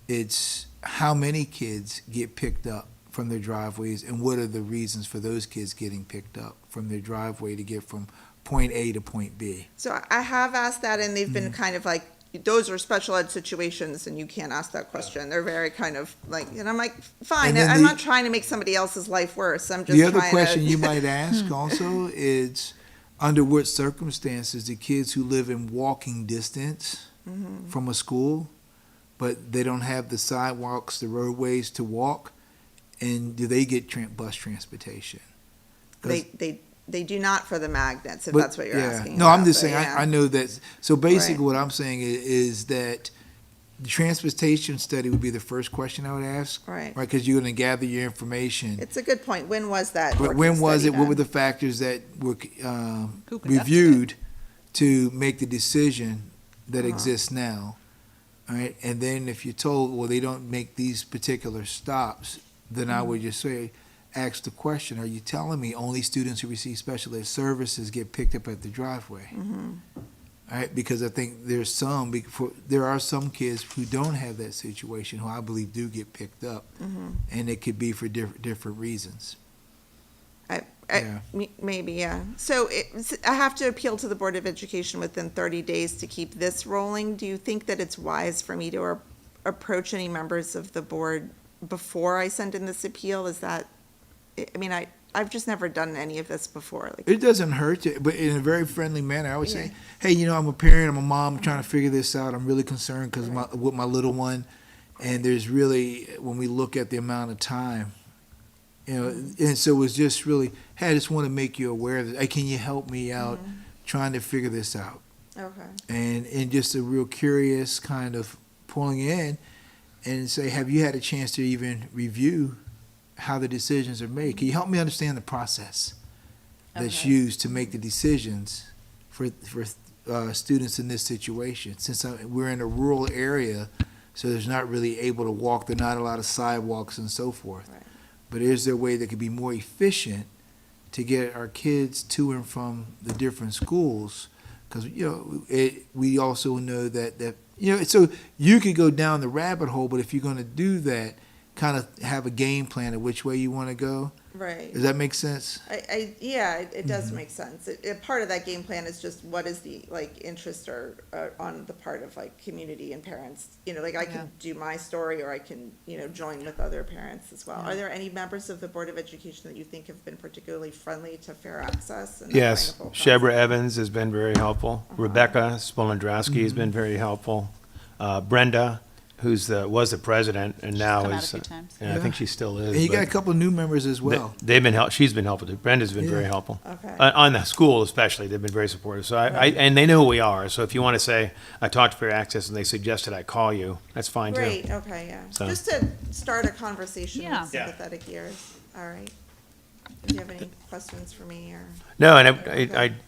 it's how many kids get picked up from their driveways, and what are the reasons for those kids getting picked up from their driveway to get from point A to point B? So I have asked that, and they've been kind of like, those are special ed situations, and you can't ask that question. They're very kind of like, and I'm like, fine, And then I'm the- not trying to make somebody else's life worse. I'm just The other trying question to. you might ask also is, under what circumstances the kids who live in walking distance Mhm. from a school, but they don't have the sidewalks, the roadways to walk, and do they get bus transportation? 'Cause- They do not for the magnets, if But, that's what you're yeah. asking. No, I'm about, just but saying, yeah. I know that, so basically Right. what I'm saying is that the transportation study would be the first question I would ask. Right. Right, because you're gonna gather your information. It's a good point. When was that? But working when was study it, what were done? the factors that were Who conducted reviewed to make the decision that Uh-huh. exists now? All right, and then if you're told, well, they don't make these particular stops, then I would just say, ask the question, are you telling me only students who receive special ed services get picked up at the driveway? Mhm. All right, because I think there are some kids who don't have that situation who I believe do get picked up, Mhm. and it could be for different reasons. Yeah. Maybe, yeah. So I have to appeal to the Board of Education within 30 days to keep this rolling. Do you think that it's wise for me to approach any members of the board before I send in this appeal? Is that, I mean, I've just never done any of this before. Like, It doesn't hurt to, but in a very friendly manner, I would say, Yeah. hey, I'm a parent, I'm a mom, trying to figure this out. I'm really concerned because with my little one, and there's really, when we look at the amount of time, and so it was just really, hey, I just want to make you aware of this. Hey, can you help me out trying to figure this out? okay. And just a real curious kind of pulling in and say, have you had a chance to even review how the decisions are made? Can you help me understand the process that's Okay. used to make the decisions for students in this situation? Since we're in a rural area, so there's not really able to walk, there are not a lot of sidewalks and so forth. Right. But is there a way that could be more efficient to get our kids to and from the different schools? Because, we also know that, so you could go down the rabbit hole, but if you're going to do that, kind of have a game plan of which way you want to go. Right. Does that make sense? Yeah, it does make sense. Part of that game plan is just what is the, interest or on the part of, community and parents. I Yeah. can do my story, or I can, join with other parents as well. Yeah. Are there any members of the Board of Education that you think have been particularly friendly to fair access? And Yes, offering a full Shebra process? Evans has been very helpful. Rebecca Spolandrowski has been very helpful. Brenda, who's was the president and now come out is, a few times. I think she still is. And you got a but couple of new members as well. They've been she's been helpful too. Brenda's been very helpful. Okay. On the school especially, they've been very supportive. So and they know who we are. So if you want to say, I talked to Fair Access and they suggested I call you, that's fine too. Great, okay, yeah. So- Just to start a conversation Yeah. with sympathetic ears. All right. Do you have any questions for me, or? No, and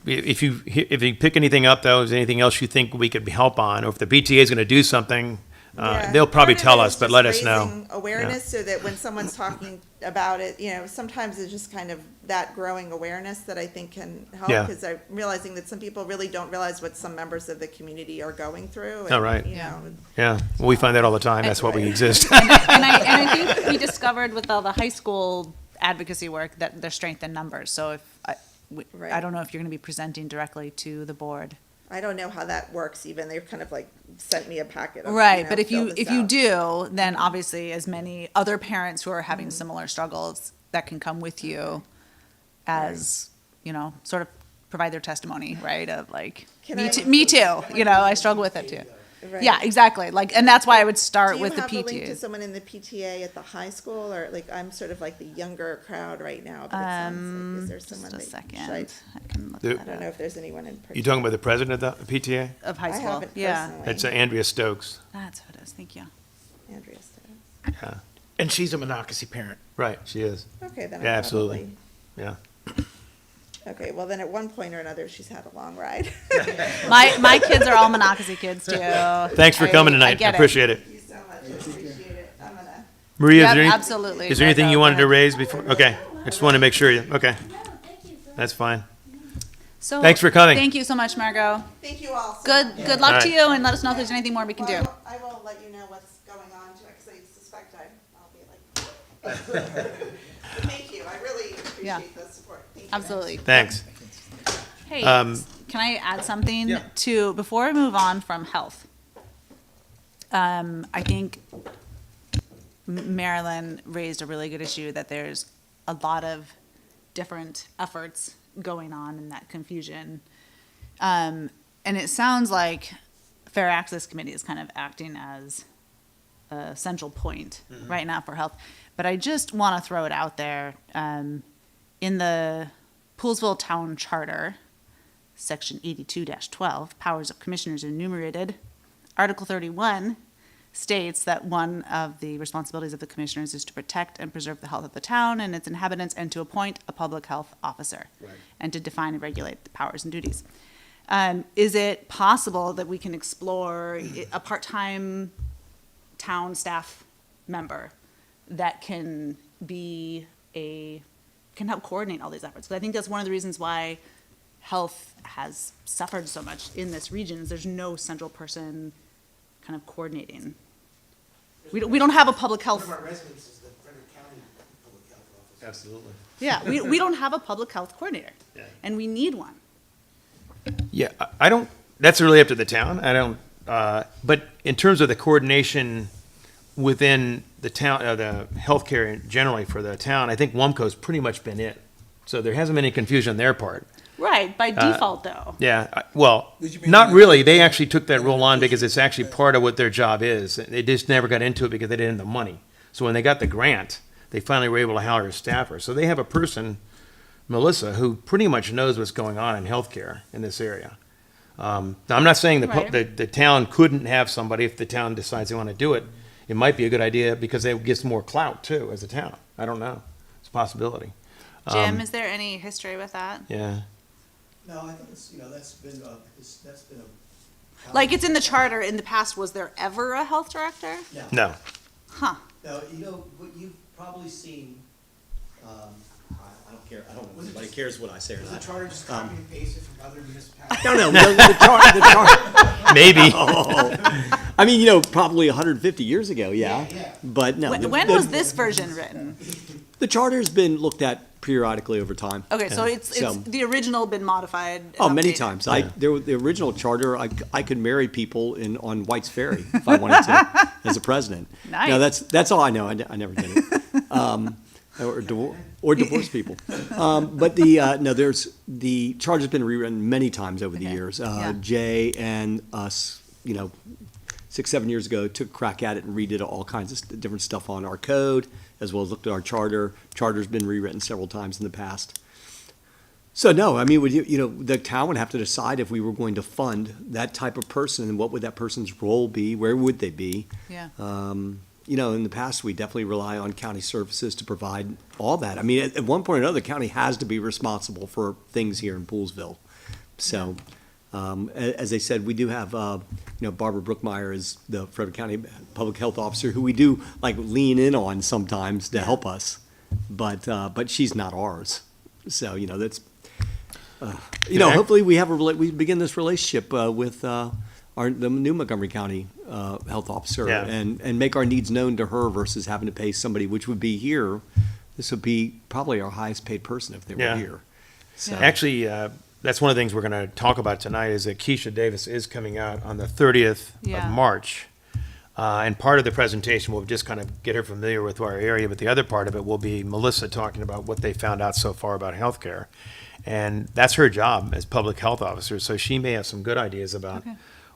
if you pick anything up though, is there anything else you think we could help on, or if the PTA is going to do something, Yeah. they'll probably Part of tell it us, is but just let us know. raising awareness so that when someone's talking about it, sometimes it's just kind of that growing awareness that I think can help. Yeah. Because I'm realizing that some people really don't realize what some members of the community are going through. Oh, right. Yeah. Yeah, well, we find that all the time. That's why we Right. exist. And I think we discovered with all the high school advocacy work that there's strength in numbers. So I Right. don't know if you're going to be presenting directly to the board. I don't know how that works even. They've kind of sent me a packet of, Right, but if fill you this do, out. then obviously as many other parents who are having similar struggles that can come with you as, sort of provide their testimony, right? Of Can me I- too, I struggle with it too. Right. Yeah, exactly. And that's why I would start Do you with the have a link to PTA. someone in the PTA at the high school, or I'm sort of the younger crowd right now, but it sounds is there someone Just a that second. should I can look The- I that don't know up. if there's anyone in You particular. talking about the president of the PTA? Of high I school, haven't yeah. personally. It's Andrea Stokes. That's who it is, thank you. Andrea Stokes. Yeah, And she's a Monocacy parent. right, she is. Okay, then. Yeah, I absolutely. probably- Yeah. Okay, well then at one point or another, she's had a long ride. My kids are all Monocacy kids too. Thanks for coming tonight. get it. Appreciate it. Thank you so much, I appreciate it. I'm gonna. Maria, Yep, is there any- absolutely. is there anything you Go wanted to ahead. raise before? Okay, I just want to make sure okay, that's fine. So Thanks for coming. Thank you so much, Margot. Thank you all so Good much. good luck All to right. you, and let us know if there's anything more we can do. Well, I will let you know what's going on to it, because I suspect I'll be like. Thank you, I really Yeah. appreciate the support. Thank you. Absolutely. Thanks. Hey, Um, can I add something to, before I move on from health? I think Marilyn raised a really good issue that there's a lot of different efforts going on in that confusion. And it sounds like Fair Access Committee is kind of acting as a central point right now for health. But I just want to throw it out there. In the Poolesville Town Charter, Section 82-12, Powers of Commissioners enumerated, Article 31 states that one of the responsibilities of the commissioners is to protect and preserve the health of the town and its inhabitants, and to appoint a public health officer, and to define and regulate the powers and duties. Is it possible that we can explore a part-time town staff member that can can help coordinate all these efforts? Because I think that's one of the reasons why health has suffered so much in this region, is there's no central person kind of coordinating. We don't have a public One health, of our residents is the Frederick County Public Health Officer. Absolutely. yeah, we don't have a public health coordinator, and we need one. Yeah, I don't, that's really up to the town. I don't, but in terms of the coordination within the town, the healthcare generally for the town, I think WUMCO's pretty much been it. So there hasn't been any confusion on their part. Right, by default, though. Yeah, well, Did you mean- not really. They actually took that role on because it's actually part of what their job is. They just never got into it because they didn't have the money. So when they got the grant, they finally were able to hire a staffer. So they have a person, Melissa, who pretty much knows what's going on in healthcare in this area. Now, I'm not saying Right. the town couldn't have somebody if the town decides they want to do it. It might be a good idea because it gives more clout too as a town. I don't know. It's a possibility. Jim, is there any history with that? Yeah. No, I think it's, that's been a. Like, it's in the charter. In the past, was there ever a health director? No. Huh. Now, what you've probably seen, I don't care, I don't know if anybody cares what I say or Is the not. charter just copy and paste it from other municipalities? No, the charter. Maybe. I mean, probably 150 years ago, yeah. But no. When was this version written? The charter's been looked at periodically over time. Okay, so Yeah. it's the original been modified. and Oh, many updated. times. The original charter, I could marry people on White's Ferry if I wanted to, as a president. Nice. No, that's all I know. I never did it. Or divorce people. But the charter's been rewritten many times over the years. Yeah. Jay and us, 6-7 years ago, took a crack at it and redid all kinds of different stuff on our code, as well as looked at our charter. Charter's been rewritten several times in the past. So no, I mean, the town would have to decide if we were going to fund that type of person, and what would that person's role be? Where would they be? Yeah. In the past, we definitely rely on county services to provide all that. I mean, at one point or another, the county has to be responsible for things here in Poolesville. So, as I said, we do have, Barbara Brookmeyer is the Frederick County Public Health Officer, who we do lean in on sometimes to help us, but she's not ours. So, that's, hopefully we begin this relationship with the new Montgomery County Health Officer, Yeah. and make our needs known to her versus having to pay somebody, which would be here. This would be probably our highest paid person if they were Yeah. here. So, Actually, that's one of the things we're going to talk about tonight is that Keisha Davis is coming out on the 30th Yeah. of March. And part of the presentation will just kind of get her familiar with our area, but the other part of it will be Melissa talking about what they found out so far about healthcare. And that's her job as public health officer, so she may have some good ideas about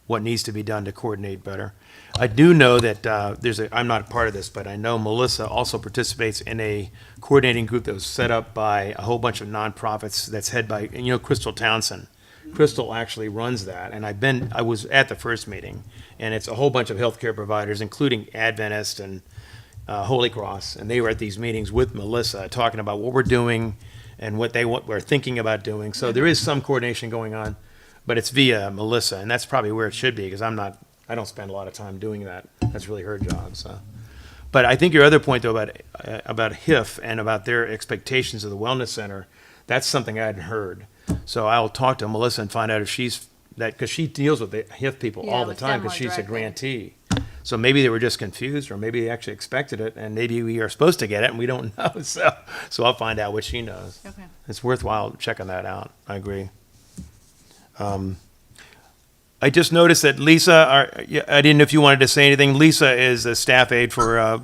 what needs to be done to coordinate better. I do know that I'm not a part of this, but I know Melissa also participates in a coordinating group that was set up by a whole bunch of nonprofits that's head by, Crystal Townsend. Crystal actually runs that, and I was at the first meeting, and it's a whole bunch of healthcare providers, including Adventist and Holy Cross, and they were at these meetings with Melissa talking about what we're doing and what they were thinking about doing. So there is some coordination going on, but it's via Melissa, and that's probably where it should be, because I don't spend a lot of time doing that. That's really her job, so. But I think your other point, though, about HIF and about their expectations of the wellness center, that's something I hadn't heard. So I'll talk to Melissa and find out if she's, that, because she deals with the HIF people Yeah, all the with time, them because more she's a directly. grantee. So maybe they were just confused, or maybe they actually expected it, and maybe we are supposed to get it, and we don't know. So I'll find out what she knows. Okay. It's worthwhile checking that out. I agree. I just noticed that Lisa, I didn't know if you wanted to say anything. Lisa is a staff aide for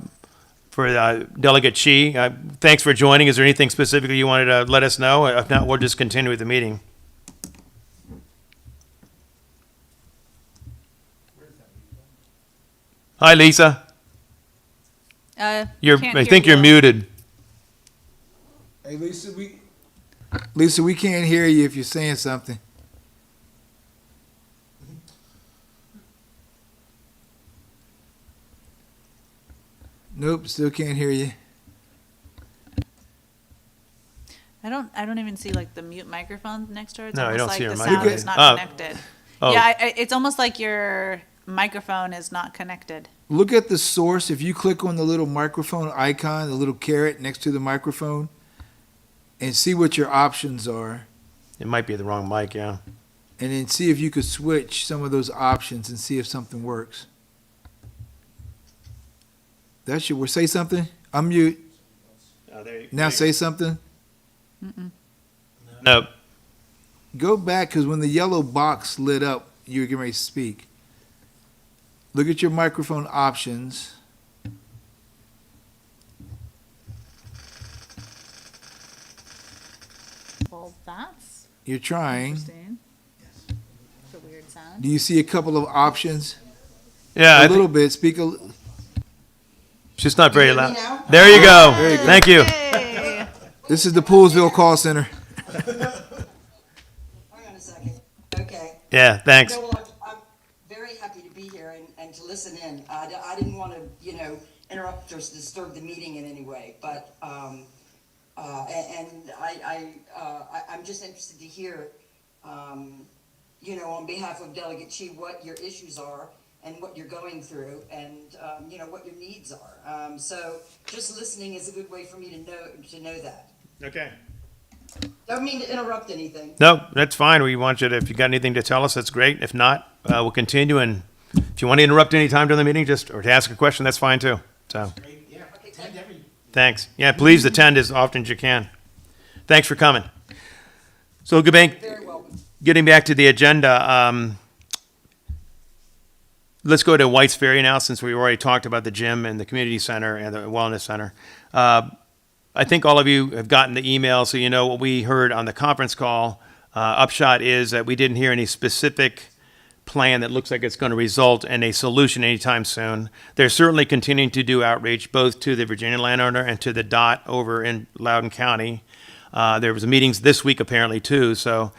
Delegate Chi. Thanks for joining. Is there anything specifically you wanted to let us know? If not, we'll just continue with the meeting. Hi, Lisa. Can't I hear think you're you. muted. Hey, Lisa, we can't hear you if you're saying something. Nope, still can't hear you. I don't even see like the mute microphone next to her. It's No, I almost don't like see her the microphone. sound is not Oh. connected. Oh. Yeah, it's almost like your microphone is not connected. Look at the source. If you click on the little microphone icon, the little caret next to the microphone, and see what your options are, It might be the wrong mic, yeah. and then see if you could switch some of those options and see if something works. That should say something. Unmute. Now say something. No. Go back, because when the yellow box lit up, you were getting ready to speak. Look at your microphone options. Well, that's You're trying. interesting. It's a weird sound. Do you see a couple of options? Yeah, A little bit. Speak a. it's just not very You hear me loud. now? There you go. There you go. Thank you. Hey. This is the Poolsville Call Center. Hang on a second. Okay. Yeah, thanks. No, well, I'm very happy to be here and to listen in. I didn't want to, interrupt or disturb the meeting in any way, but, I'm just interested to hear, on behalf of Delegate Chi, what your issues are and what you're going through and, what your needs are. So just listening is a good way for me to know that. Okay. Don't mean to interrupt anything. No, that's fine. We want you to, if you got anything to tell us, that's great. If not, we'll continue. And if you want to interrupt any time during the meeting, or to ask a question, that's fine too. So, Yeah, attend every. thanks. Yeah, please attend as often as you can. Thanks for coming. So, Very welcome. getting back to the agenda, let's go to White's Ferry now, since we already talked about the gym and the community center and the wellness center. I think all of you have gotten the email, so you know what we heard on the conference call. Upshot is that we didn't hear any specific plan that looks like it's going to result in a solution anytime soon. They're certainly continuing to do outreach both to the Virginia landowner and to the DOT over in Loudoun County. There was meetings this week apparently too, so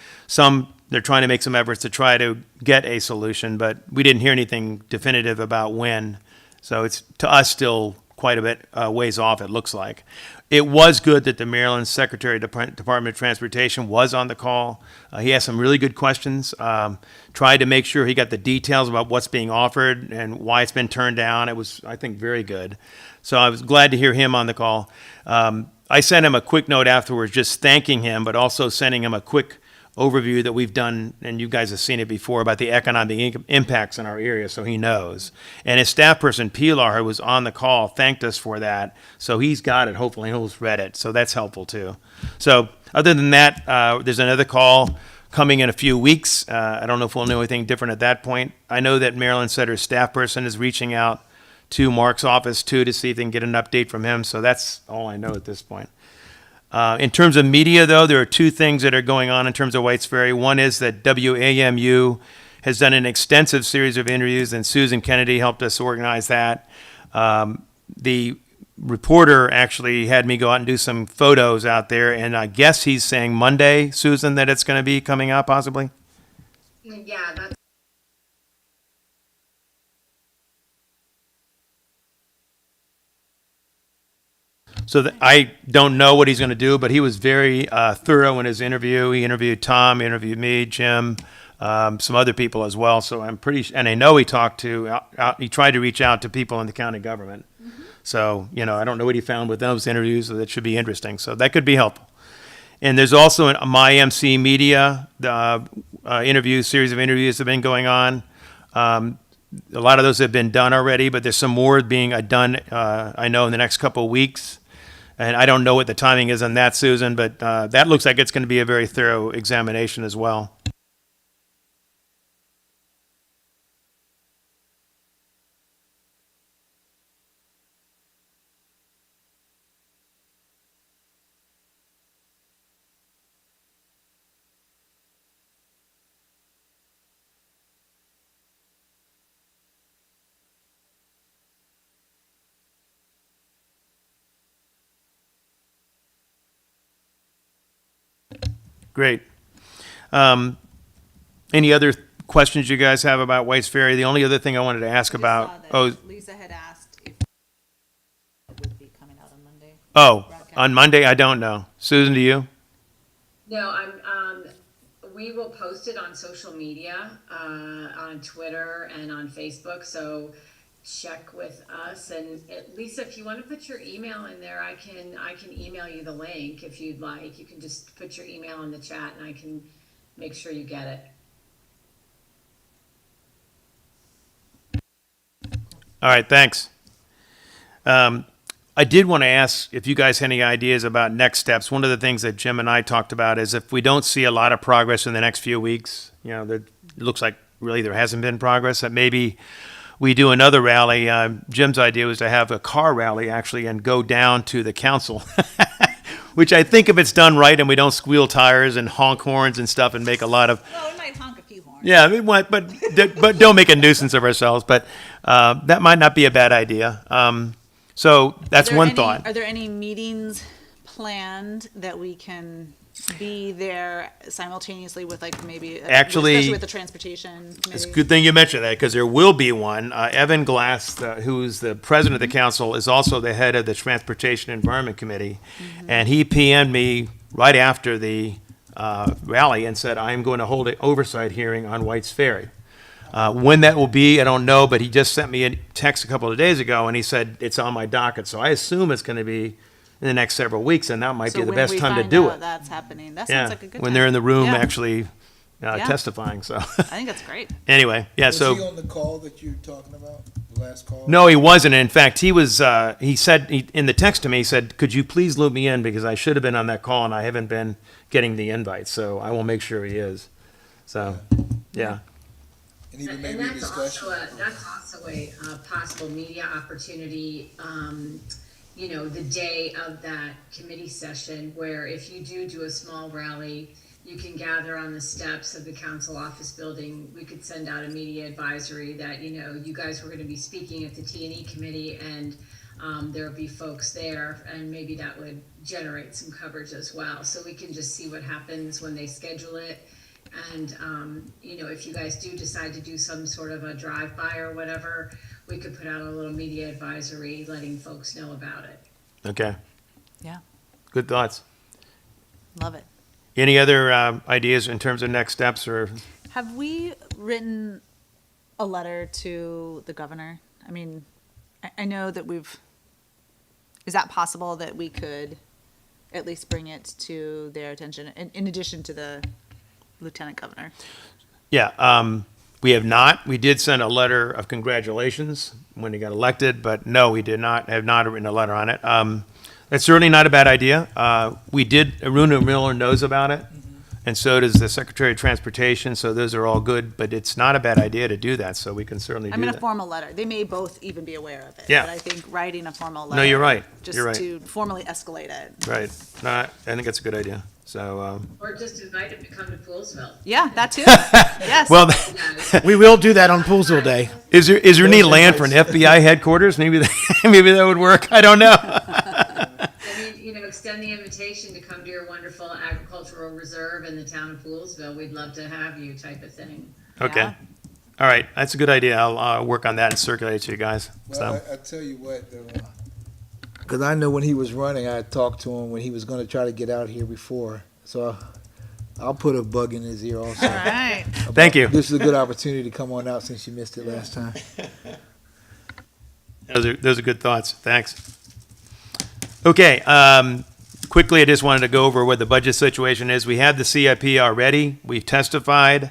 they're trying to make some efforts to try to get a solution, but we didn't hear anything definitive about when. So it's, to us, still quite a bit ways off, it looks like. It was good that the Maryland Secretary of Department of Transportation was on the call. He asked some really good questions, tried to make sure he got the details about what's being offered and why it's been turned down. It was, I think, very good. So I was glad to hear him on the call. I sent him a quick note afterwards just thanking him, but also sending him a quick overview that we've done, and you guys have seen it before, about the economic impacts in our area, so he knows. And his staff person, Pilar, who was on the call, thanked us for that. So he's got it. Hopefully he's read it. So that's helpful too. So other than that, there's another call coming in a few weeks. I don't know if we'll know anything different at that point. I know that Maryland said her staff person is reaching out to Mark's office too to see if they can get an update from him. So that's all I know at this point. In terms of media, though, there are two things that are going on in terms of Whites Ferry. One is that WAMU has done an extensive series of interviews, and Susan Kennedy helped us organize that. The reporter actually had me go out and do some photos out there, and I guess he's saying Monday, Susan, that it's going to be coming out possibly? Yeah, that's So I don't know what he's going to do, but he was very thorough in his interview. He interviewed Tom, he interviewed me, Jim, some other people as well. So I'm pretty, and I know he talked to, he tried to reach out to people in the county government. So, I don't know what he found with those interviews, so that should be interesting. So that could be helpful. And there's also a MyMC Media series of interviews that have been going on. A lot of those have been done already, but there's some more being done, I know, in the next couple of weeks. And I don't know what the timing is on that, Susan, but that looks like it's going to be a very thorough examination as well. Great. Any other questions you guys have about White's Ferry? The only other thing I wanted to ask about. Lisa had asked if it would be coming out on Monday. On Monday, I don't know. Susan, do you? No, we will post it on social media, on Twitter and on Facebook, so check with us. And Lisa, if you want to put your email in there, I can email you the link if you'd like. You can just put your email in the chat and I can make sure you get it. All right, thanks. I did want to ask if you guys had any ideas about next steps. One of the things that Jim and I talked about is if we don't see a lot of progress in the next few weeks, it looks like really there hasn't been progress, that maybe we do another rally. Jim's idea was to have a car rally actually and go down to the council, which I think if it's done right and we don't squeal tires and honk horns and stuff and make a lot of. Well, we might honk a few horns. Yeah, but don't make a nuisance of ourselves. But that might not be a bad idea. So that's one thought. Are there any meetings planned that we can be there simultaneously with, like, maybe Actually, especially with the transportation committee? It's a good thing you mentioned that because there will be one. Evan Glass, who's the president of the council, is also the head of the Transportation Environment Committee, and he PM'd me right after the rally and said, "I am going to hold an oversight hearing on White's Ferry." When that will be, I don't know, but he just sent me a text a couple of days ago, and he said it's on my docket. So I assume it's going to be in the next several weeks, and that might be the best time to do it. That's happening. That Yeah, sounds like a good when time. they're in the room Yeah. actually testifying. So I think that's great. anyway, yeah. Was So he on the call that you're talking about, the last call? no, he wasn't. In fact, he was. He said in the text to me, he said, "Could you please loop me in because I should have been on that call and I haven't been getting the invite. So I will make sure he is." So, yeah. And even And maybe a that's discussion. that's also a possible media opportunity, the day of that committee session, where if you do a small rally, you can gather on the steps of the council office building. We could send out a media advisory that, you guys were going to be speaking at the T&E committee, and there'll be folks there, and maybe that would generate some coverage as well. So we can just see what happens when they schedule it. And, if you guys do decide to do some sort of a drive-by or whatever, we could put out a little media advisory letting folks know about it. Okay. Yeah, Good thoughts. love it. Any other ideas in terms of next steps or? Have we written a letter to the governor? I mean, I know that is that possible that we could at least bring it to their attention in addition to the lieutenant governor? Yeah, we have not. We did send a letter of congratulations when he got elected, but no, we have not written a letter on it. That's certainly not a bad idea. Aruna Miller knows about it, and so does the Secretary of Transportation, so those are all good, but it's not a bad idea to do that, so we can certainly do I'm that. in a formal letter. They may both even be aware of it. Yeah. But I think writing a formal letter. No, you're right. Just You're right. to formally escalate it. Right. No, I think that's a good idea. So, Or just invite them to come to Poolsville. Yeah, that too. Yes. well, We will do that on Poolsville Day. is there any land for an FBI headquarters? Maybe maybe that would work. I don't know. Extend the invitation to come to your wonderful agricultural reserve in the town of Poolsville. We'd love to have you, type of thing. Okay. Yeah. All right. That's a good idea. I'll work on that and circulate it to you guys. Well, I tell you what, Because I know when he was running, I talked to him when he was going to try to get out here before. So I'll put a bug in his ear also. All right. Thank you. This is a good opportunity to come on out since you missed it last time. Those are good thoughts. Thanks. Okay, quickly, I just wanted to go over what the budget situation is. We have the CIP already. We've testified.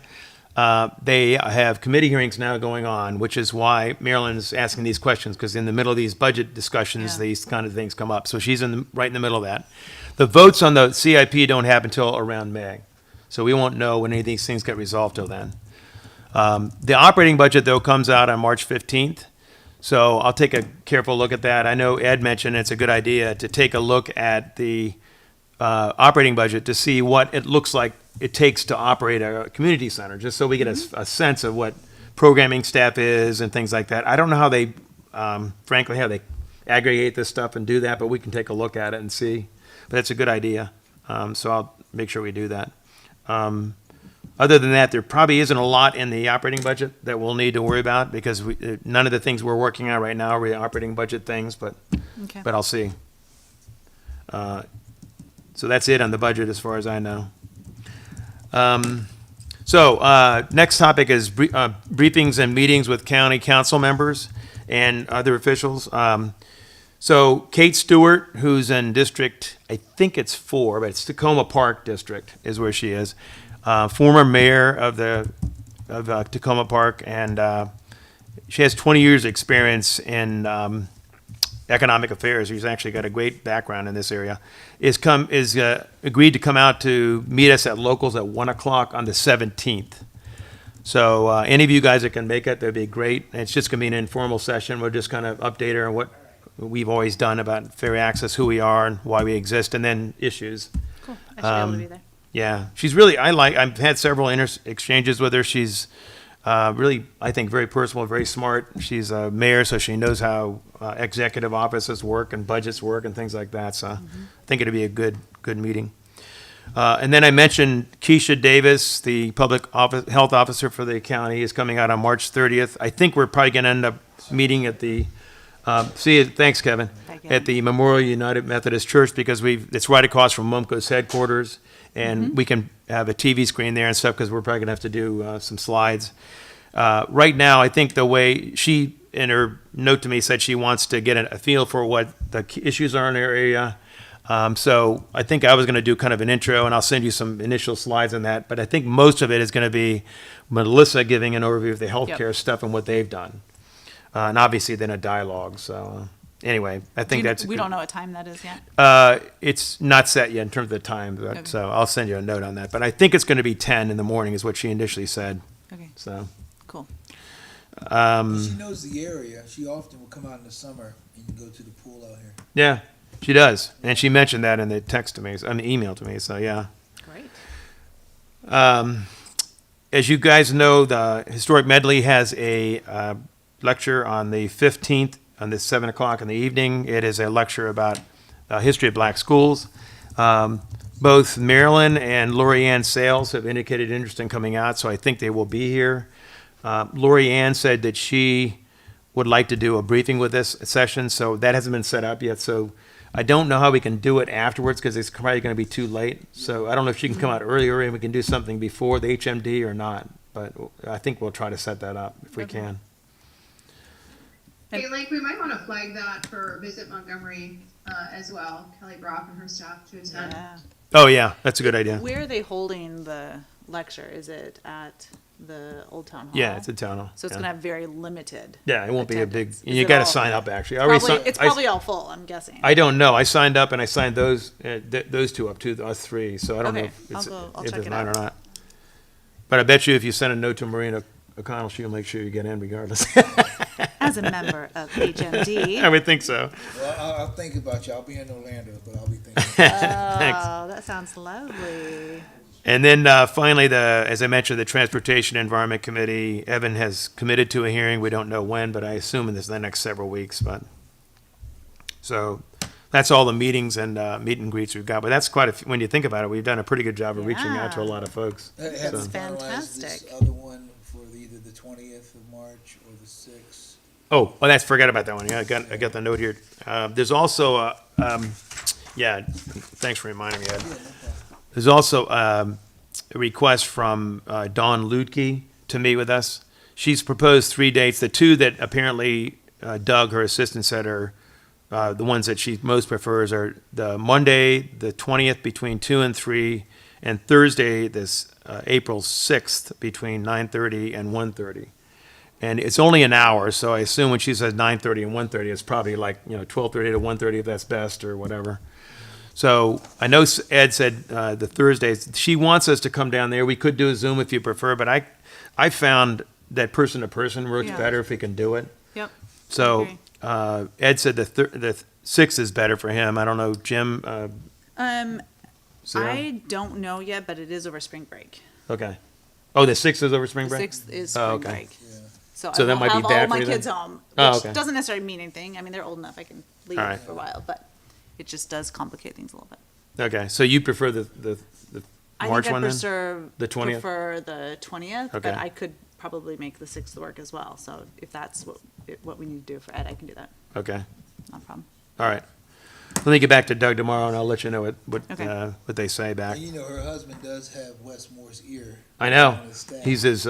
They have committee hearings now going on, which is why Marilyn's asking these questions, because in the middle of these budget discussions, Yeah. these kind of things come up. So she's right in the middle of that. The votes on the CIP don't happen until around May. So we won't know when any of these things get resolved till then. The operating budget, though, comes out on March 15th. So I'll take a careful look at that. I know Ed mentioned it's a good idea to take a look at the operating budget to see what it looks like it takes to operate a community center, just so we get a sense of what programming staff is and things like that. I don't know how they, frankly, how they aggregate this stuff and do that, but we can take a look at it and see. But it's a good idea. So I'll make sure we do that. Other than that, there probably isn't a lot in the operating budget that we'll need to worry about, because none of the things we're working on right now are really operating budget things, but Okay. I'll see. So that's it on the budget as far as I know. Next topic is briefings and meetings with county council members and other officials. So Kate Stewart, who's in District, I think it's 4, but it's Tacoma Park District is where she is. Former mayor of Tacoma Park, and she has 20 years' experience in economic affairs. She's actually got a great background in this area. Is agreed to come out to meet us at Locals at 1:00 on the 17th. So any of you guys that can make it, that'd be great. It's just gonna be an informal session. We'll just kind of update her on what we've always done about fair access, who we are and why we exist, and then issues. Cool. I should be able to be there. Yeah, she's really, I've had several exchanges with her. She's really, I think, very personal, very smart. She's a mayor, so she knows how executive offices work and budgets work and things like that. So I think it'd be a good meeting. And then I mentioned Keisha Davis, the public health officer for the county, is coming out on March 30th. I think we're probably going to end up meeting at the, thanks, Kevin, at the Memorial United Methodist Church, because it's right across from MUMCO's headquarters. And we can have a TV screen there and stuff, because we're probably going to have to do some slides. Right now, I think the way she, in her note to me, said she wants to get a feel for what the key issues are in her area. So I think I was going to do kind of an intro, and I'll send you some initial slides on that. But I think most of it is going to be Melissa giving an overview of the healthcare stuff and what they've done. And obviously then a dialogue, so... Anyway, I think We don't know what time that is yet. It's not set yet in terms of the time, but, Okay. so I'll send you a note on that. But I think it's going to be 10 in the morning is what she initially said. Okay. So, Cool. She knows the area. She often will come out in the summer and you can go to the pool out here. yeah, she does. And she mentioned that in the text to me, on the email to me, so yeah. Great. As you guys know, the Historic Medley has a lecture on the 15th, on the 7 o'clock in the evening. It is a lecture about history of black schools. Both Marilyn and Lori Ann Sales have indicated interest in coming out, so I think they will be here. Lori Ann said that she would like to do a briefing with this session, so that hasn't been set up yet. So I don't know how we can do it afterwards, because it's probably going to be too late. So I don't know if she can come out earlier and we can do something before the HMD or not. But I think we'll try to set that up if we can. Hey, like, we might want to flag that for Visit Montgomery as well. Kelly Brock and her staff to attend. Yeah. Oh, yeah, that's a good idea. Where are they holding the lecture? Is it at the Old Town Hall? Yeah, it's a town hall. So it's yeah. going to have very limited. Yeah, it won't be a big, attendance. you Is it got to all- sign up, actually. It's probably all full, I'm guessing. I don't know. I signed up and I signed those two up to us 3, so I don't know Okay, if it's, I'll if check it's it mine or out. not. But I bet you if you send a note to Marina O'Connell, she'll make sure you get in regardless. As a member of HMD. I would think so. Well, I'll think about you. I'll be in Orlando, but I'll be thinking. Thanks. Oh, that sounds lovely. And then finally, as I mentioned, the Transportation Environment Committee, Evan has committed to a hearing. We don't know when, but I assume in the next several weeks. But so that's all the meetings and meet and greets we've got. But that's quite a few, when you think about it, we've done a pretty good job of reaching out to a lot of folks. Have So- you finalized fantastic. this other one for either the 20th of March or the 6th? Oh, that's, forgot about that one. Yeah, I got the note here. There's also, yeah, thanks for reminding me, Ed. There's also a request from Dawn Ludke to meet with us. She's proposed 3 dates. The two that apparently Doug, her assistant, said are the ones that she most prefers are the Monday, the 20th, between 2 and 3, and Thursday, this April 6th, between 9:30 and 1:30. And it's only an hour, so I assume when she says 9:30 and 1:30, it's probably like, 12:30 to 1:30 if that's best, or whatever. So I know Ed said the Thursdays. She wants us to come down there. We could do a Zoom if you prefer, but I found that person to person works Yeah. better if we can do it. Yep. So Agree. Ed said the 6th is better for him. I don't know, Jim. Sarah? I don't know yet, but it is over spring break. Okay. Oh, the 6th is over spring The break? sixth is Oh, spring okay. break. So So I that will might be have all bad my for you kids then? home, which Oh, okay. doesn't necessarily mean anything. I mean, they're old enough, I can leave All right. for a while, but it just does complicate things a little bit. Okay, so you prefer the I March think I one then? prefer The 20th? prefer the 20th, Okay. but I could probably make the 6th work as well. So if that's what we need to do for Ed, I can do that. Okay, No problem. all right. Let me get back to Doug tomorrow, and I'll let you know Okay. what they say back. And you know, her husband does have Westmore's ear. I know. on his staff. He's his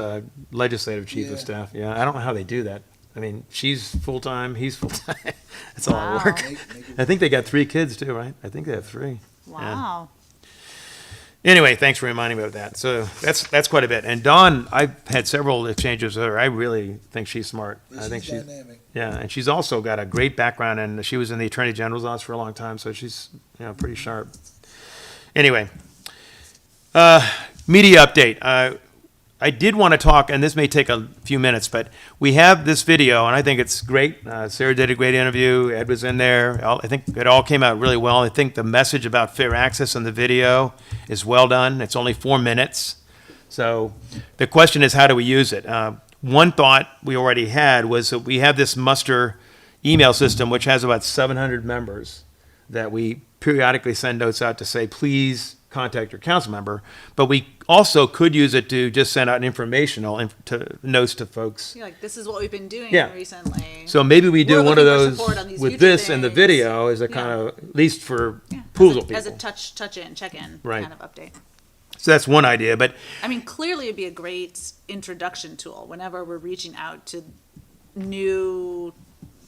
legislative chief of Yeah. staff. Yeah, I don't know how they do that. I mean, she's full-time, he's full-time. That's a lot of Wow. work. I think they got 3 kids too, right? I think they have 3. Yeah. Wow. Anyway, thanks for reminding me of that. So that's quite a bit. And Dawn, I've had several exchanges with her. I really think she's smart. Yeah, I think she's dynamic. Yeah, and she's also got a great background, and she was in the Attorney General's office for a long time, so she's, pretty sharp. Anyway, media update. I did want to talk, and this may take a few minutes, but we have this video, and I think it's great. Sarah did a great interview. Ed was in there. I think it all came out really well. I think the message about fair access in the video is well done. It's only 4 minutes. So the question is, how do we use it? One thought we already had was that we have this muster email system, which has about 700 members that we periodically send notes out to say, please contact your council member. But we also could use it to just send out informational notes to folks. Yeah, like this is what we've been doing Yeah. recently. So maybe we do We're one of looking for those support on these with future this and the things. video as a Yeah. kind of, at least for Yeah, Poolsville people. as a touch in, check in Right. kind of update. So that's one idea, but I mean, clearly it'd be a great introduction tool whenever we're reaching out to new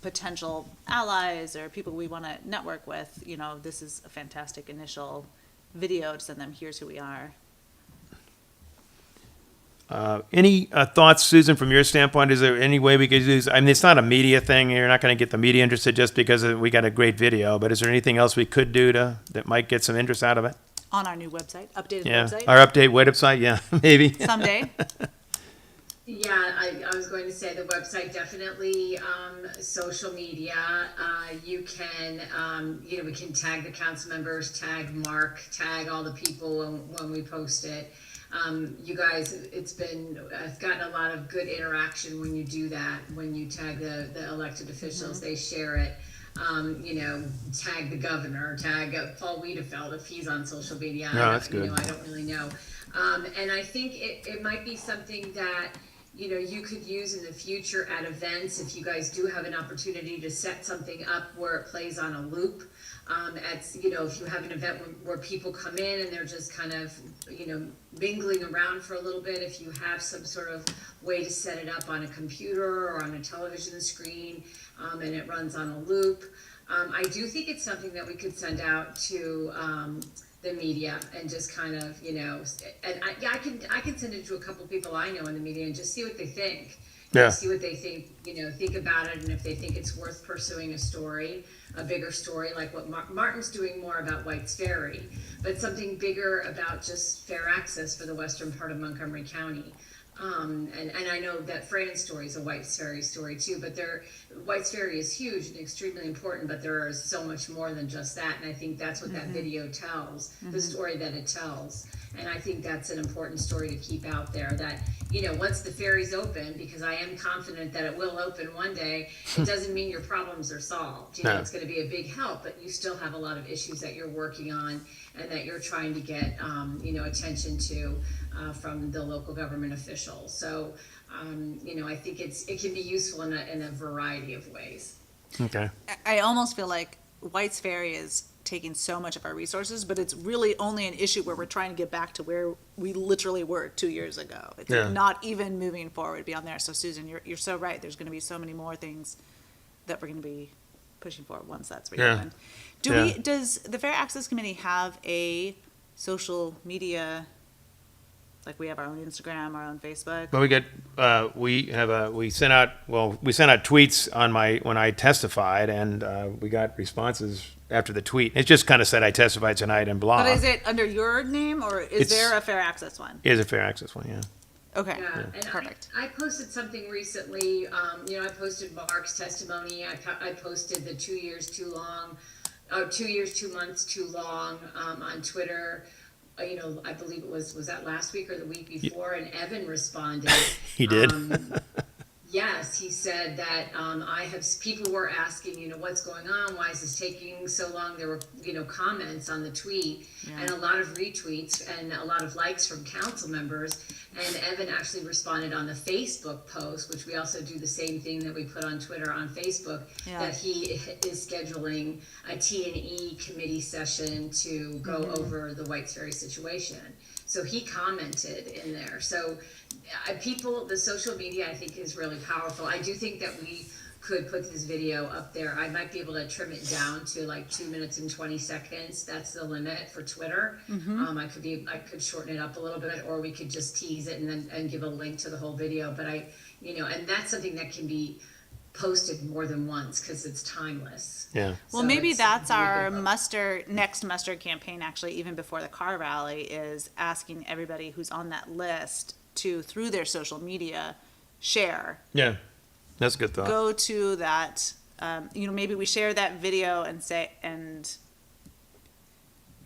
potential allies or people we want to network with. This is a fantastic initial video to send them. Here's who we are. any thoughts, Susan, from your standpoint? Is there any way we could use, I mean, it's not a media thing. You're not going to get the media interested just because we got a great video, but is there anything else we could do that might get some interest out of it? On our new website, updated Yeah, website. our update website, yeah, maybe. Someday. Yeah, I was going to say the website definitely, social media, you can, we can tag the council members, tag Mark, tag all the people when we post it. You guys, I've gotten a lot of good interaction when you do that, when you tag the elected officials, they share it. Tag the governor, tag Paul Wiedefeld if he's on social media. No, that's good. I don't really know. And I think it might be something that, you could use in the future at events if you guys do have an opportunity to set something up where it plays on a loop. If you have an event where people come in and they're just kind of, mingling around for a little bit, if you have some sort of way to set it up on a computer or on a television screen, and it runs on a loop. I do think it's something that we could send out to the media and just kind of, and I can send it to a couple people I know in the media and just see what they think. Yeah. See what they think, think about it, and if they think it's worth pursuing a bigger story, like what Martin's doing more about White's Ferry, but something bigger about just fair access for the western part of Montgomery County. And I know that Fran's story is a White's Ferry story too, but White's Ferry is huge and extremely important, but there is so much more than just that, and I think that's what that video tells, the story that it tells. And I think that's an important story to keep out there, that once the ferry's open, because I am confident that it will open one day, it doesn't mean your problems are solved. No. It's going to be a big help, but you still have a lot of issues that you're working on and that you're trying to get, attention to from the local government officials. So, I think it can be useful in a variety of ways. Okay. I almost feel like White's Ferry is taking so much of our resources, but it's really only an issue where we're trying to get back to where we literally were 2 years ago. It's Yeah. not even moving forward beyond there. So Susan, you're so right. There's going to be so many more things that we're going to be pushing for once that's reopened. Does the Fair Access Committee have a social media, like we have our own Instagram, our own Facebook? But we sent out tweets when I testified, and we got responses after the tweet. It just kind of said I testified tonight and blah. But is it under your name, or is there a Fair Access one? Is a Fair Access one, yeah. Okay, Yeah, and perfect. I posted something recently, I posted Mark's testimony, I posted the 2 years too long, 2 years, 2 months too long, on Twitter. I believe it was that last week or the week before, and Evan responded. He did. Yes, he said that people were asking, what's going on? Why is this taking so long? There were, comments on the tweet and a lot of retweets and a lot of likes from council members. And Evan actually responded on the Facebook post, which we also do the same thing that we put on Twitter on Facebook, that he is scheduling a T&E committee session to go over the Whites Ferry situation. So he commented in there. So the social media, I think, is really powerful. I do think that we could put this video up there. I might be able to trim it down to like 2 minutes and 20 seconds. That's the limit for Twitter. I could shorten it up a little bit, or we could just tease it and give a link to the whole video. But and that's something that can be posted more than once because it's timeless. Yeah. Well, So maybe it's that's our really next muster campaign, actually, even before the car rally, is asking everybody who's on that list to, through their social media, share. Yeah. That's a good thought. Go to that, maybe we share that video and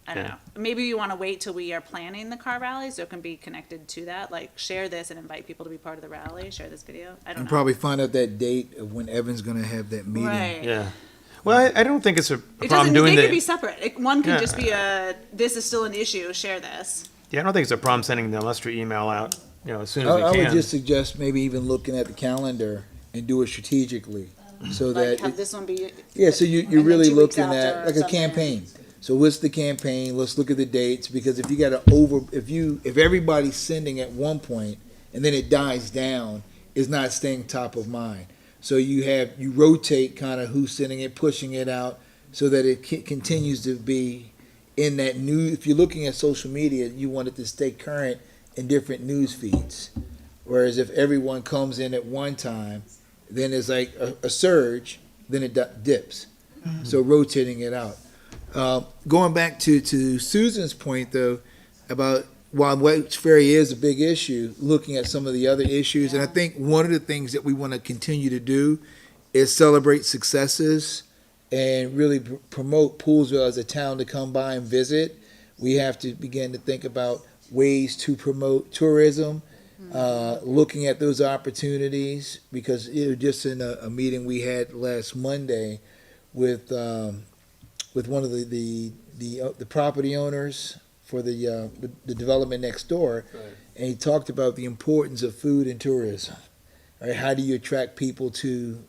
I don't know. Maybe you want to wait till we are planning the car rally so it can be connected to that. Like, share this and invite people to be part of the rally. Share this video. I don't And know. probably find out that date of when Evan's gonna have that meeting. Right. Yeah. Well, I don't think it's a It problem doesn't. doing They that. could be separate. One could Yeah. just be this is still an issue. Share this. Yeah, I don't think it's a problem sending the illustrious email out, as soon as I we would can. just suggest maybe even looking at the calendar and do it strategically, so Like, that, have this one be. yeah, so you're then really 2 weeks looking after at or like a something. campaign. So what's the campaign? Let's look at the dates, because if you got if everybody's sending at one point and then it dies down, it's not staying top of mind. So you rotate kind of who's sending it, pushing it out, so that it continues to be in that new. If you're looking at social media, you want it to stay current in different news feeds. Whereas if everyone comes in at one time, then it's like a surge, then it dips. So rotating it out. Going back to Susan's point, though, about while Whites Ferry is a big issue, looking at some of the other issues, and I think one of the things that we want to continue to do is celebrate successes and really promote Poolesville as a town to come by and visit. We have to begin to think about ways to promote tourism, looking at those opportunities, because just in a meeting we had last Monday with one of the property owners for the development next door, and he talked about the importance of food and tourism. Right? How do you attract people to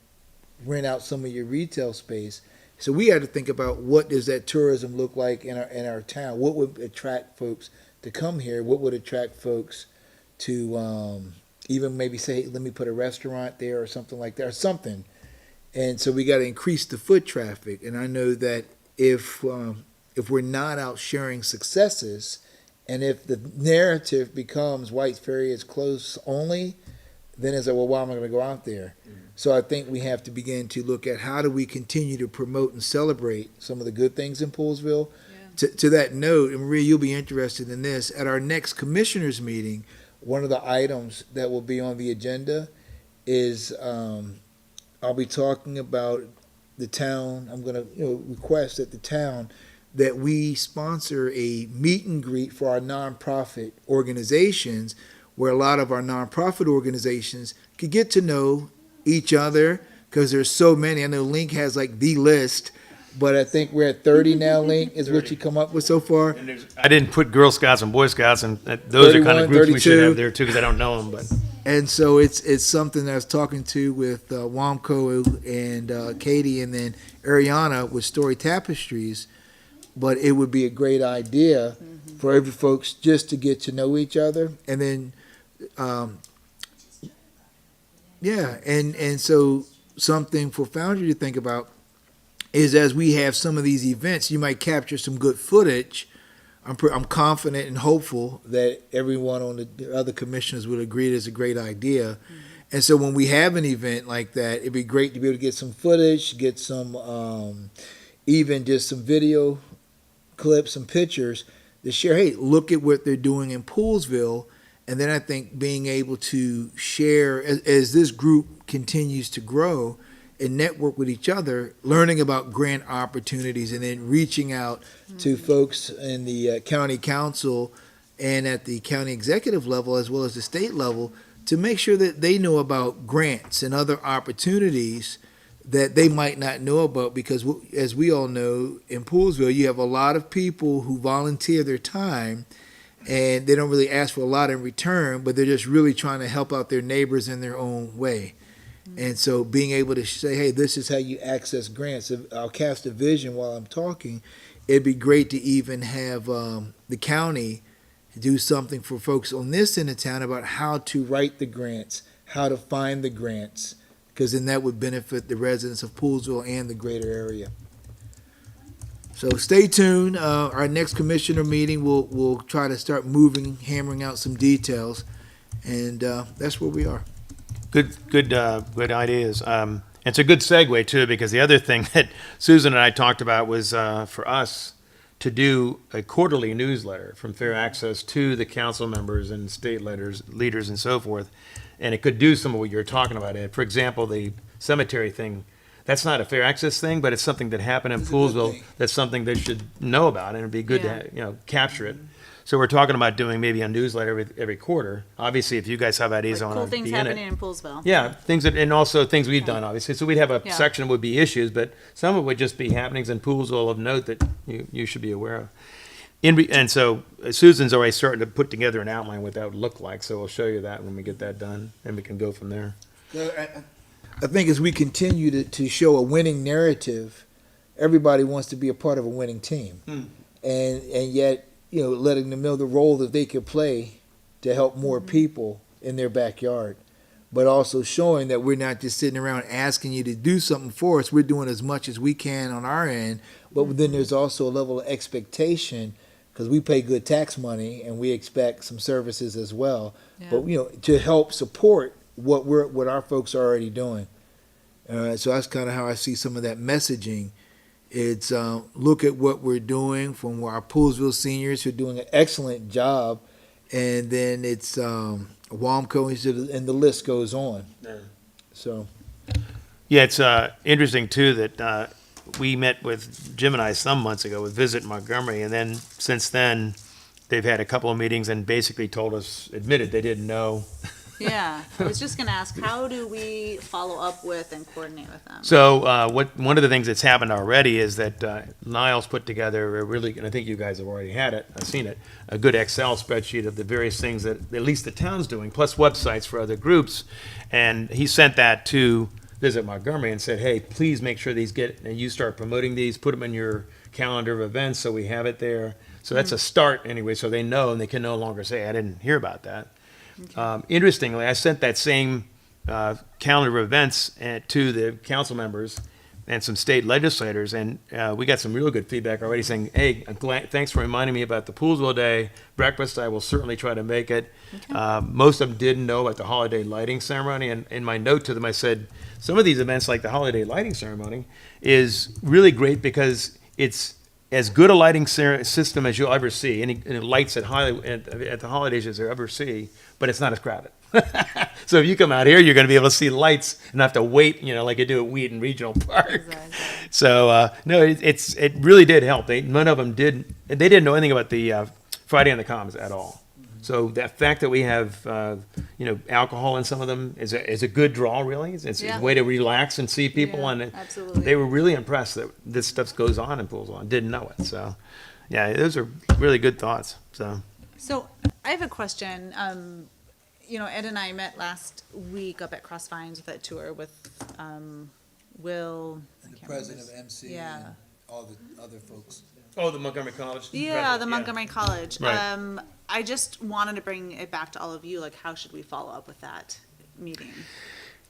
rent out some of your retail space? So we had to think about, what does that tourism look like in our town? What would attract folks to come here? What would attract folks to even maybe say, hey, let me put a restaurant there or something like that, or something. And so we got to increase the foot traffic. And I know that if we're not out sharing successes, and if the narrative becomes Whites Ferry is close only, then it's like, well, why am I going to go out there? So I think we have to begin to look at, how do we continue to promote and celebrate some of the good things in Poolesville. To that note, and Maria, you'll be interested in this, at our next commissioners meeting, one of the items that will be on the agenda is I'll be talking about the town. I'm going to request at the town that we sponsor a meet and greet for our nonprofit organizations, where a lot of our nonprofit organizations could get to know each other, because there's so many. I know Link has like the list, but I think we're at 30 now. Link is what you come up with so far. I didn't put Girl Scouts and Boy Scouts, and those are kind 31, of groups we should 32. have there too, because I don't know them, but. And so it's something that I was talking to with Wamco and Katie, and then Ariana with Story Tapestries. But it would be a great idea for every folks just to get to know each other, and then, and so something for Foundry to think about is, as we have some of these events, you might capture some good footage. I'm confident and hopeful that everyone on the other commissioners would agree it's a great idea. And so when we have an event like that, it'd be great to be able to get some footage, get some, even just some video clips, some pictures to share. Hey, look at what they're doing in Poolsville. And then I think being able to share, as this group continues to grow and network with each other, learning about grant opportunities, and then reaching out to folks in the county council and at the county executive level, as well as the state level, to make sure that they know about grants and other opportunities that they might not know about. Because as we all know, in Poolsville, you have a lot of people who volunteer their time, and they don't really ask for a lot in return, but they're just really trying to help out their neighbors in their own way. And so being able to say, hey, this is how you access grants. I'll cast a vision while I'm talking. It'd be great to even have the county do something for folks on this end of town about how to write the grants, how to find the grants, because then that would benefit the residents of Poolsville and the greater area. So stay tuned. Our next commissioner meeting, we'll try to start hammering out some details, and that's where we are. Good ideas. It's a good segue too, because the other thing that Susan and I talked about was for us to do a quarterly newsletter from Fair Access to the council members and state leaders and so forth. And it could do some of what you're talking about. For example, the cemetery thing, that's not a Fair Access thing, but it's something that happened in Poolsville. That's something they should know about, and it'd be good to capture it. So we're talking about doing maybe a newsletter every quarter. Obviously, if you guys have ideas on Cool things be in it. happening in Poolsville. Yeah, and also things we've done, obviously. So we'd have a section would be issues, but some of it would just be happenings in Poolsville of note that you should be aware of. And so Susan's already starting to put together an outline what that would look like, so we'll show you that when we get that done, and we can go from there. I think as we continue to show a winning narrative, everybody wants to be a part of a winning team. And yet, letting them know the role that they could play to help more people in their backyard, but also showing that we're not just sitting around asking you to do something for us. We're doing as much as we can on our end, but then there's also a level of expectation, because we pay good tax money and we expect some services as well. Yeah. But to help support what our folks are already doing. So that's kind of how I see some of that messaging. It's look at what we're doing from our Poolsville seniors who are doing an excellent job, and then it's Wamco, and the list goes on. Yeah. So, yeah, it's interesting too that we met with Jim and I some months ago with Visit Montgomery, and then since then they've had a couple of meetings and basically admitted they didn't know. Yeah, I was just gonna ask, how do we follow up with and coordinate with them? So one of the things that's happened already is that Niles put together a really, and I think you guys have already had it, I've seen it, a good Excel spreadsheet of the various things that at least the town's doing, plus websites for other groups. And he sent that to Visit Montgomery and said, hey, please make sure these and you start promoting these, put them in your calendar of events so we have it there. So that's a start anyway, so they know, and they can no longer say, I didn't hear about that. Okay. Interestingly, I sent that same calendar of events to the council members and some state legislators, and we got some real good feedback already saying, hey, thanks for reminding me about the Poolsville Day breakfast. I will certainly try to make it. Okay. Most of them didn't know about the holiday lighting ceremony, and in my note to them I said, some of these events like the holiday lighting ceremony is really great because it's as good a lighting system as you'll ever see, any lights at the holidays as you'll ever see, but it's not as crowded. So if you come out here, you're going to be able to see lights and not have to wait, like you do at Wheaton Regional Park. Exactly. So no, it really did help. None of them did. They didn't know anything about the Friday on the Commons at all. So the fact that we have, alcohol in some of them is a good draw, really. It's Yeah. a way to relax and see people, Yeah, and absolutely. they were really impressed that this stuff goes on in Pools Lawn. Didn't know it, so yeah, those are really good thoughts. So I have a question. Ed and I met last week up at Cross Vines with that tour with Will. I And the can't remember president his- of MC Yeah. and all the other folks. Oh, the Montgomery College. Yeah, the Montgomery College. Right. I just wanted to bring it back to all of you, like, how should we follow up with that meeting?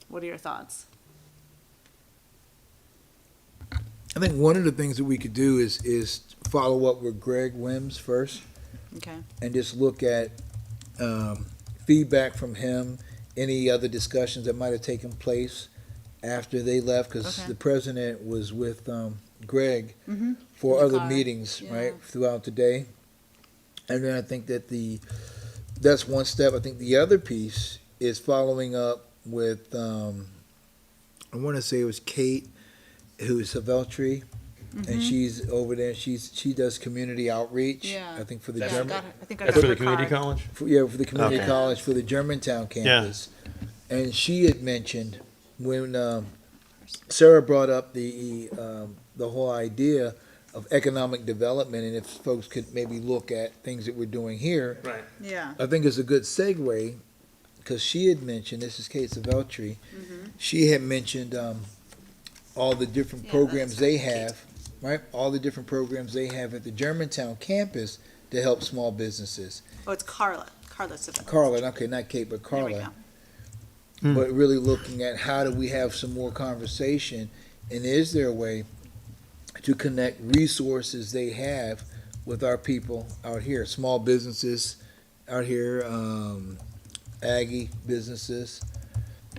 What are your thoughts? I think one of the things that we could do is follow up with Greg Wims first Okay. and just look at feedback from him, any other discussions that might have taken place after they left, because Okay. the president was with Greg Mhm. for In the other car, meetings, yeah. right, throughout the day. And then I think that that's one step. I think the other piece is following up with, I want to say it was Kate, who's Haveltry, and Mhm. she's over there. She does community outreach. Yeah. I think for the Yeah, German. got her- I think I That's got for her the community card. college? For the community Okay. college for the Germantown campus. And she had mentioned when Sarah brought up the whole idea of economic development, and if folks could maybe look at things that we're doing here. Right. Yeah. I think it's a good segue, because she had mentioned, this is Kate Saveltri, Mhm. she had mentioned all the different Yeah, programs that's they Kate. have, right? All the different programs they have at the Germantown campus to help small businesses. Oh, it's Carla. Carla Saville. Carla, okay, not Kate, but There we Carla. go. But really looking at how do we have some more conversation, and is there a way to connect resources they have with our people out here, small businesses out here, Aggie businesses.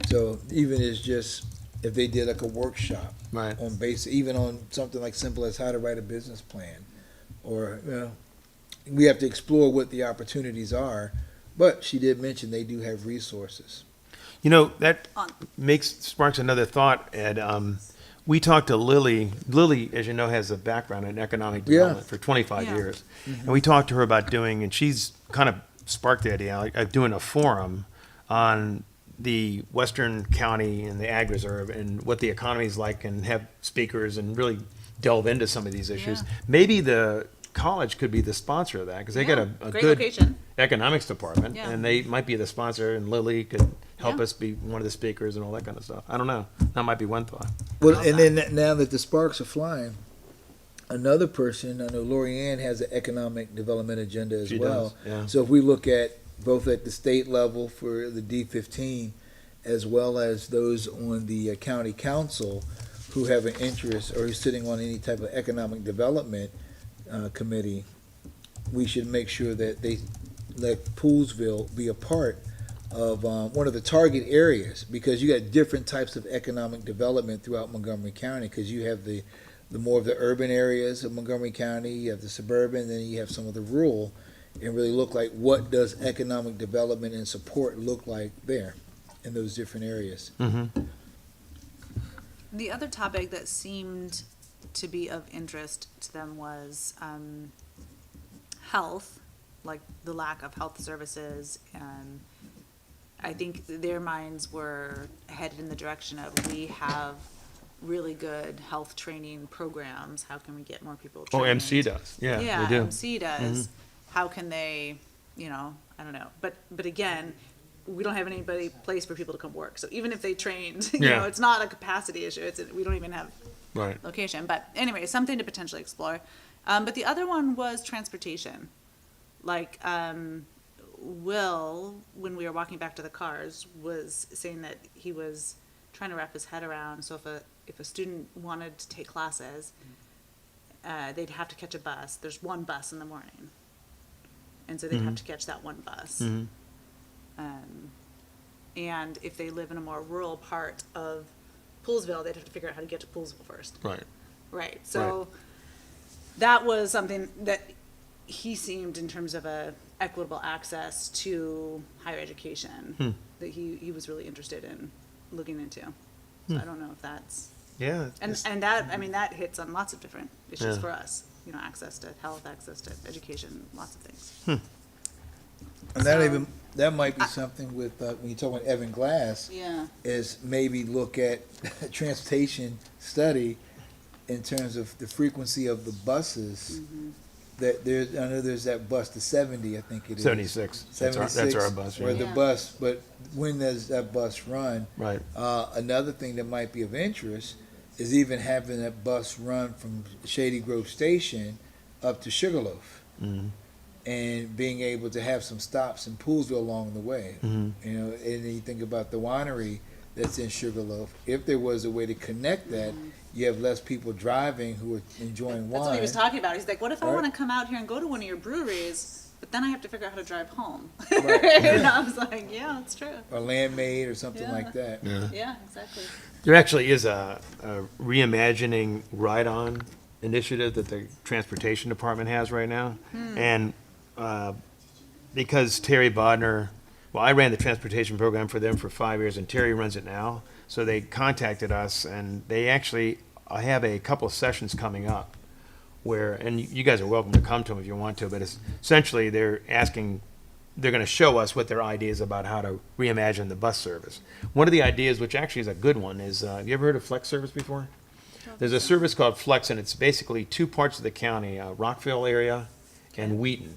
So even as just, if they did like a workshop Right. on even on something like simple as how to write a business plan, or, we have to explore what the opportunities are, but she did mention they do have resources. That sparks another thought, Ed. We talked to Lily. Lily, as you know, has a background in economic Yeah. development for 25 Yeah. years. And we talked to her about and she's kind of sparked the idea of doing a forum on the Western County and the Ag Reserve and what the economy is like, and have speakers and really delve into some of these issues. Yeah. Maybe the college could be the sponsor of that, because they got a Great good location. economics department, Yeah. and they might be the sponsor, and Lily could help Yeah. us be one of the speakers and all that kind of stuff. I don't know. That might be one thought. Well, and then now that the sparks are flying, another person, I know Lori Ann has an economic development agenda as She well. does, yeah. So if we look at both at the state level for the D15, as well as those on the county council who have an interest or who's sitting on any type of economic development committee, we should make sure that they let Poolsville be a part of one of the target areas, because you got different types of economic development throughout Montgomery County, because you have the more of the urban areas of Montgomery County, you have the suburban, then you have some of the rural, and really look like what does economic development and support look like there in those different areas. Mm-hmm. The other topic that seemed to be of interest to them was health, like the lack of health services. I think their minds were headed in the direction of, we have really good health training programs. How can we get more people Oh, trained? MC does. Yeah, Yeah, we do. MC does. Mhm. How can they, I don't know. But again, we don't have anybody place for people to come work. So even if they trained, Yeah. it's not a capacity issue. We don't even have Right. location. But anyway, something to potentially explore. But the other one was transportation. Like, Will, when we were walking back to the cars, was saying that he was trying to wrap his head around. So if a student wanted to take classes, they'd have to catch a bus. There's one bus in the morning. And so they'd have to catch that one bus. Mhm. And if they live in a more rural part of Poolsville, they'd have to figure out how to get to Poolsville first. Right. Right. So that was something that he seemed, in terms of a equitable access to higher education, that he was really interested in looking into. So I don't know if that's, Yeah. and that, I mean, that hits on lots of different issues Yeah. for us. Access to health, access to education, lots of things. And that So- even, that might be something with, when you talk about Evan Glass, Yeah. is maybe look at transportation study in terms of the frequency of the buses. That there's, I know there's that bus, the 70, I think it is. 76. That's our bus, Or yeah. the Yeah. bus, but when does that bus run? Right. Another thing that might be of interest is even having that bus run from Shady Grove Station up to Sugarloaf. Mhm. And being able to have some stops in Poolsville along the way. Mhm. You know, and then you think about the winery that's in Sugarloaf. If there was a way to connect that, you have less people driving who are enjoying That's wine. what he was talking about. He's like, what if I Right. want to come out here and go to one of your breweries, but then I have to figure out how to drive home? Right. And I was like, yeah, that's true. Or Landmade or something Yeah. like that. Yeah. Yeah, exactly. There actually is a reimagining ride-on initiative that the transportation department has right now. And because Terry Bodner, well, I ran the transportation program for them for 5 years, and Terry runs it now. So they contacted us, and they actually, I have a couple of sessions coming up where, and you guys are welcome to come to them if you want to, but it's essentially they're asking, they're going to show us what their ideas about how to reimagine the bus service. One of the ideas, which actually is a good one, is have you ever heard of Flex Service before? There's a service called Flex, and it's basically two parts of the county, Rockville area and Wheaton.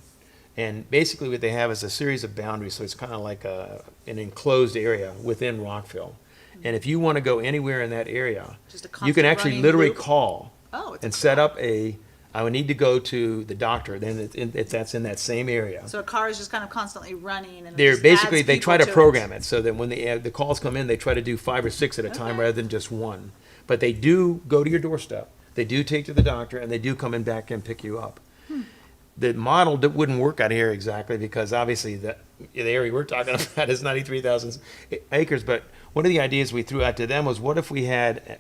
And basically what they have is a series of boundaries, so it's kind of like an enclosed area within Rockville. And if you want to go anywhere in that area, Just a you can constant actually running literally loop? call Oh, it's and set up I would need to go to the doctor, then that's in that same area. So a car is just kind of constantly running, and it They're just basically, adds they try to people program it so that when the calls come in, they try to do 5 or 6 at a time Okay. rather than just one. But they do go to your doorstep, they do take you to the doctor, and they do come in back and pick you up. The model that wouldn't work out here exactly because obviously the area we're talking about is 93,000 acres. But one of the ideas we threw out to them was, what if we had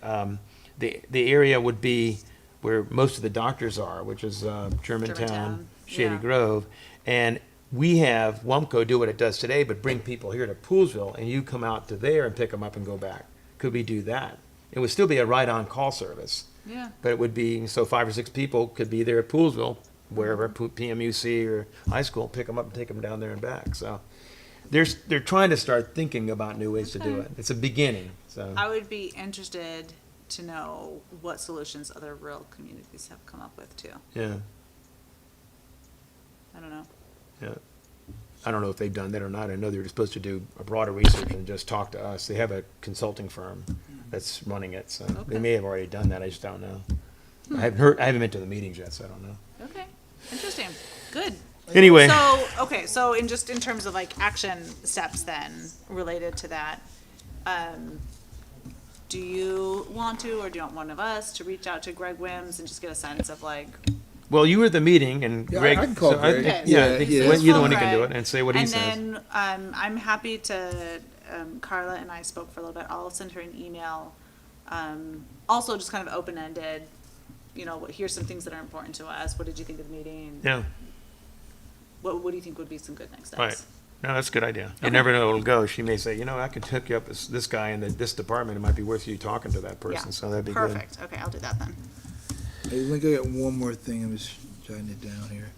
the area would be where most of the doctors are, which is Germantown, Germantown, Shady yeah. Grove, and we have WUMCO do what it does today, but bring people here to Poolsville, and you come out to there and pick them up and go back. Could we do that? It would still be a ride-on call service. Yeah. But it would be, so 5 or 6 people could be there at Poolsville, wherever, PMUC or high school, pick them up and take them down there and back. So they're trying to start thinking about new ways to do Okay. it. It's a beginning, so. I would be interested to know what solutions other rural communities have come up with too. Yeah, I don't know. yeah. I don't know if they've done that or not. I know they're supposed to do a broader research and just talk to us. They have a consulting firm that's running it, so they Okay. may have already done that. I just don't know. I haven't been to the meetings yet, so I don't know. Okay, interesting, good. Anyway. So, okay, so in terms of like action steps then, related to that, do you want to, or do you want one of us to reach out to Greg Wims and just get a sense of like? Well, you were at the meeting, and Yeah, I Greg. can call so I Greg. think- Okay. Yeah, I think Yeah, you're the one who Greg. can do it, and say what he says. And then, I'm happy to, Carla and I spoke for a little bit, I'll send her an email, also just kind of open-ended, you know, here's some things that are important to us, what did you think of the meeting? Yeah, What do you think would be some good next steps? right. No, that's a good idea. You never know it'll go. She may say, you know, I could hook you up with this guy in this department. It might be worth you talking to that Yeah, person, so that'd be good. perfect, okay, I'll do that then. Hey, let me go get one more thing. I'm just jotting it down here.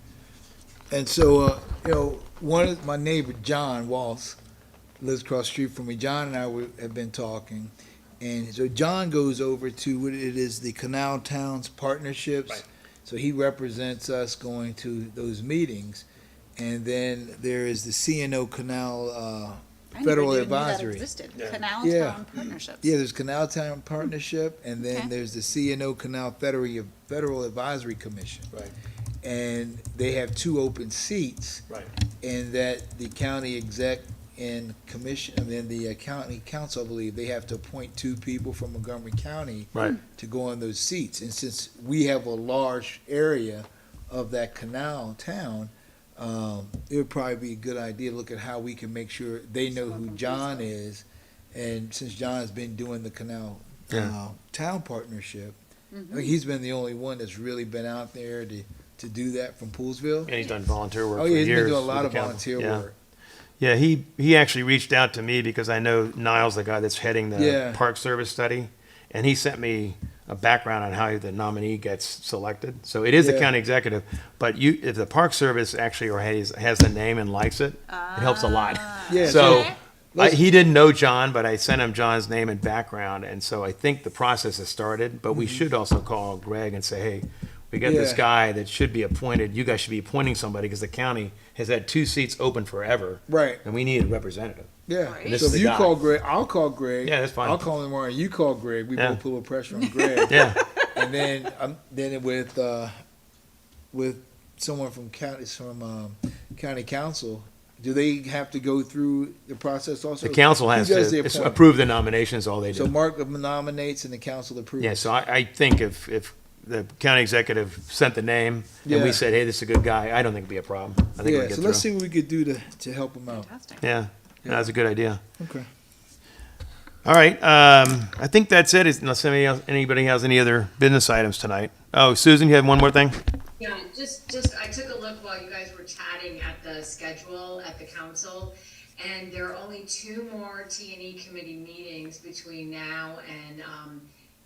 And so, you know, one of my neighbor, John Walsh, lives across the street from me. John and I have been talking. And so John goes over to what it is, the Canal Towns Partnerships. Right. So he represents us going to those meetings. And then there is the CNO Canal I Federal never even knew that Advisory. existed. Yeah. Canal Yeah. Town Partnerships. Yeah, there's Canal Town Partnership, and then Okay. there's the CNO Canal Federal Advisory Commission. Right, And they have 2 open seats, right. and that the county exec and commission, and then the county council, I believe, they have to appoint 2 people from Montgomery County Right. to go on those seats. And since we have a large area of that canal town, it would probably be a good idea to look at how we can make sure they know who John is. And since John's been doing the canal Yeah. town partnership, Mm-hmm. he's been the only one that's really been out there to do that from Poolsville. And he's done volunteer work Oh, for yeah, years. he's been doing a with lot the of county. volunteer Yeah. work. Yeah, he actually reached out to me because I know Niles, the guy that's heading the Yeah. Park Service study, and he sent me a background on how the nominee gets selected. So it is the Yeah. county executive, but if the Park Service actually or has the name and likes it, it helps a lot. Yeah, So let's- he didn't know John, but I sent him John's name and background, and so I think the process has started. But we should also call Greg and say, hey, we got this Yeah. guy that should be appointed. You guys should be appointing somebody because the county has had 2 seats open forever, Right. and we need a representative. Yeah. And this So is if the you guy. call Greg, I'll call Greg. Yeah, that's fine. I'll call him tomorrow. You call Greg. We Yeah. both put a little pressure on Greg. Yeah. And then with someone from county council, do they have to go through the process also? The council Who has does to the appointment? approve the nomination is all they So do. Mark nominates and the council approves. Yeah, so I think if the county executive sent the name and Yeah. we said, hey, this is a good guy, I don't think it'd be a problem. I think we'd Yeah. get So let's through. see what we could do to help them out. Fantastic. Yeah, that's a good idea. Okay. All right, I think that's it, unless anybody has any other business items tonight. Oh, Susan, you have one more thing? Yeah, just, I took a look while you guys were chatting at the schedule at the council, and there are only 2 more T&E committee meetings between now and,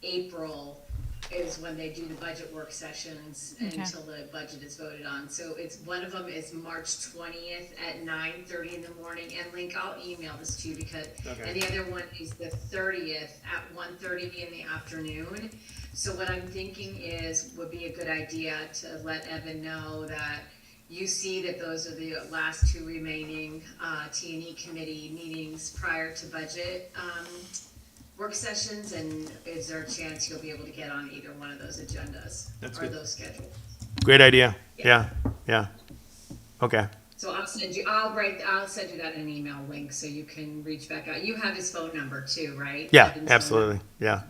April is when they do the budget work sessions Okay. until the budget is voted on. So one of them is March 20th at 9:30 in the morning, and Link, I'll email this to you because, and the other one is the 30th at 1:30 in the afternoon. So what I'm thinking would be a good idea to let Evan know that you see that those are the last 2 remaining T&E committee meetings prior to budget work sessions, and is there a chance you'll be able to get on either one of those agendas? That's or good. those schedules? Great idea. Yeah, yeah. Okay, So I'll send you that in an email link so you can reach back out. You have his phone number too, right? yeah, Evan's phone absolutely, yeah.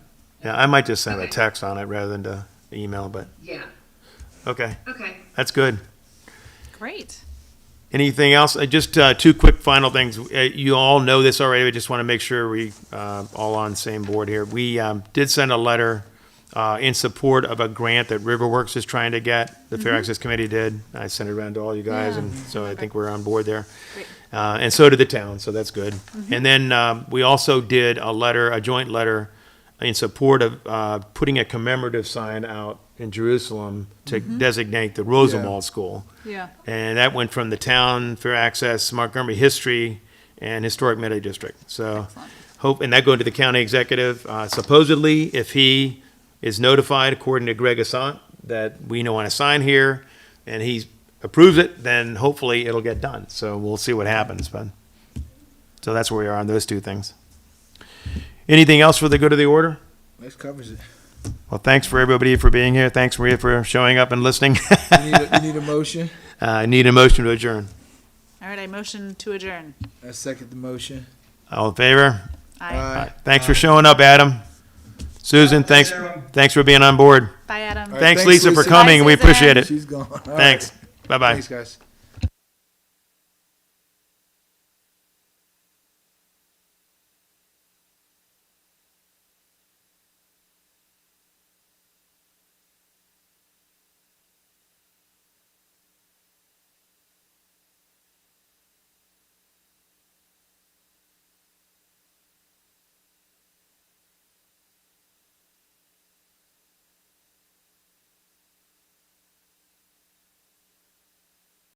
Yeah, I might just send a Okay. text on it rather than to email, but, number. okay, Yeah, okay. that's good. Great. Anything else? Just 2 quick final things. You all know this already, we just want to make sure we all on the same board here. We did send a letter in support of a grant that Riverworks is trying to get. The Fair Access Committee did. I sent it around to all you guys, and so I think we're on board there. Great. And so did the town, so that's good. And then we also did a joint letter in support of putting a commemorative sign out in Jerusalem to designate the Rosenwald School. Yeah. And that went from the town, Fair Access, Montgomery History, and Historic Meadow District. So and that go to the county executive. Supposedly, if he is notified, according to Greg Assant, that we don't want to sign here, and he approves it, then hopefully it'll get done. So we'll see what happens, but, so that's where we are on those 2 things. Anything else for the good of the order? That covers it. Well, thanks for everybody for being here. Thanks, Maria, for showing up and listening. You need a motion? I need a motion to adjourn. All right, I motion to adjourn. I second the motion. All in favor? Aye. Thanks for showing up, Adam. Susan, thanks for being on board. Bye, Adam. All right, Thanks, thanks, Lisa, for Lisa. coming. Bye, We Susan. appreciate it. She's gone. All right. Thanks. Bye-bye. Thanks, guys.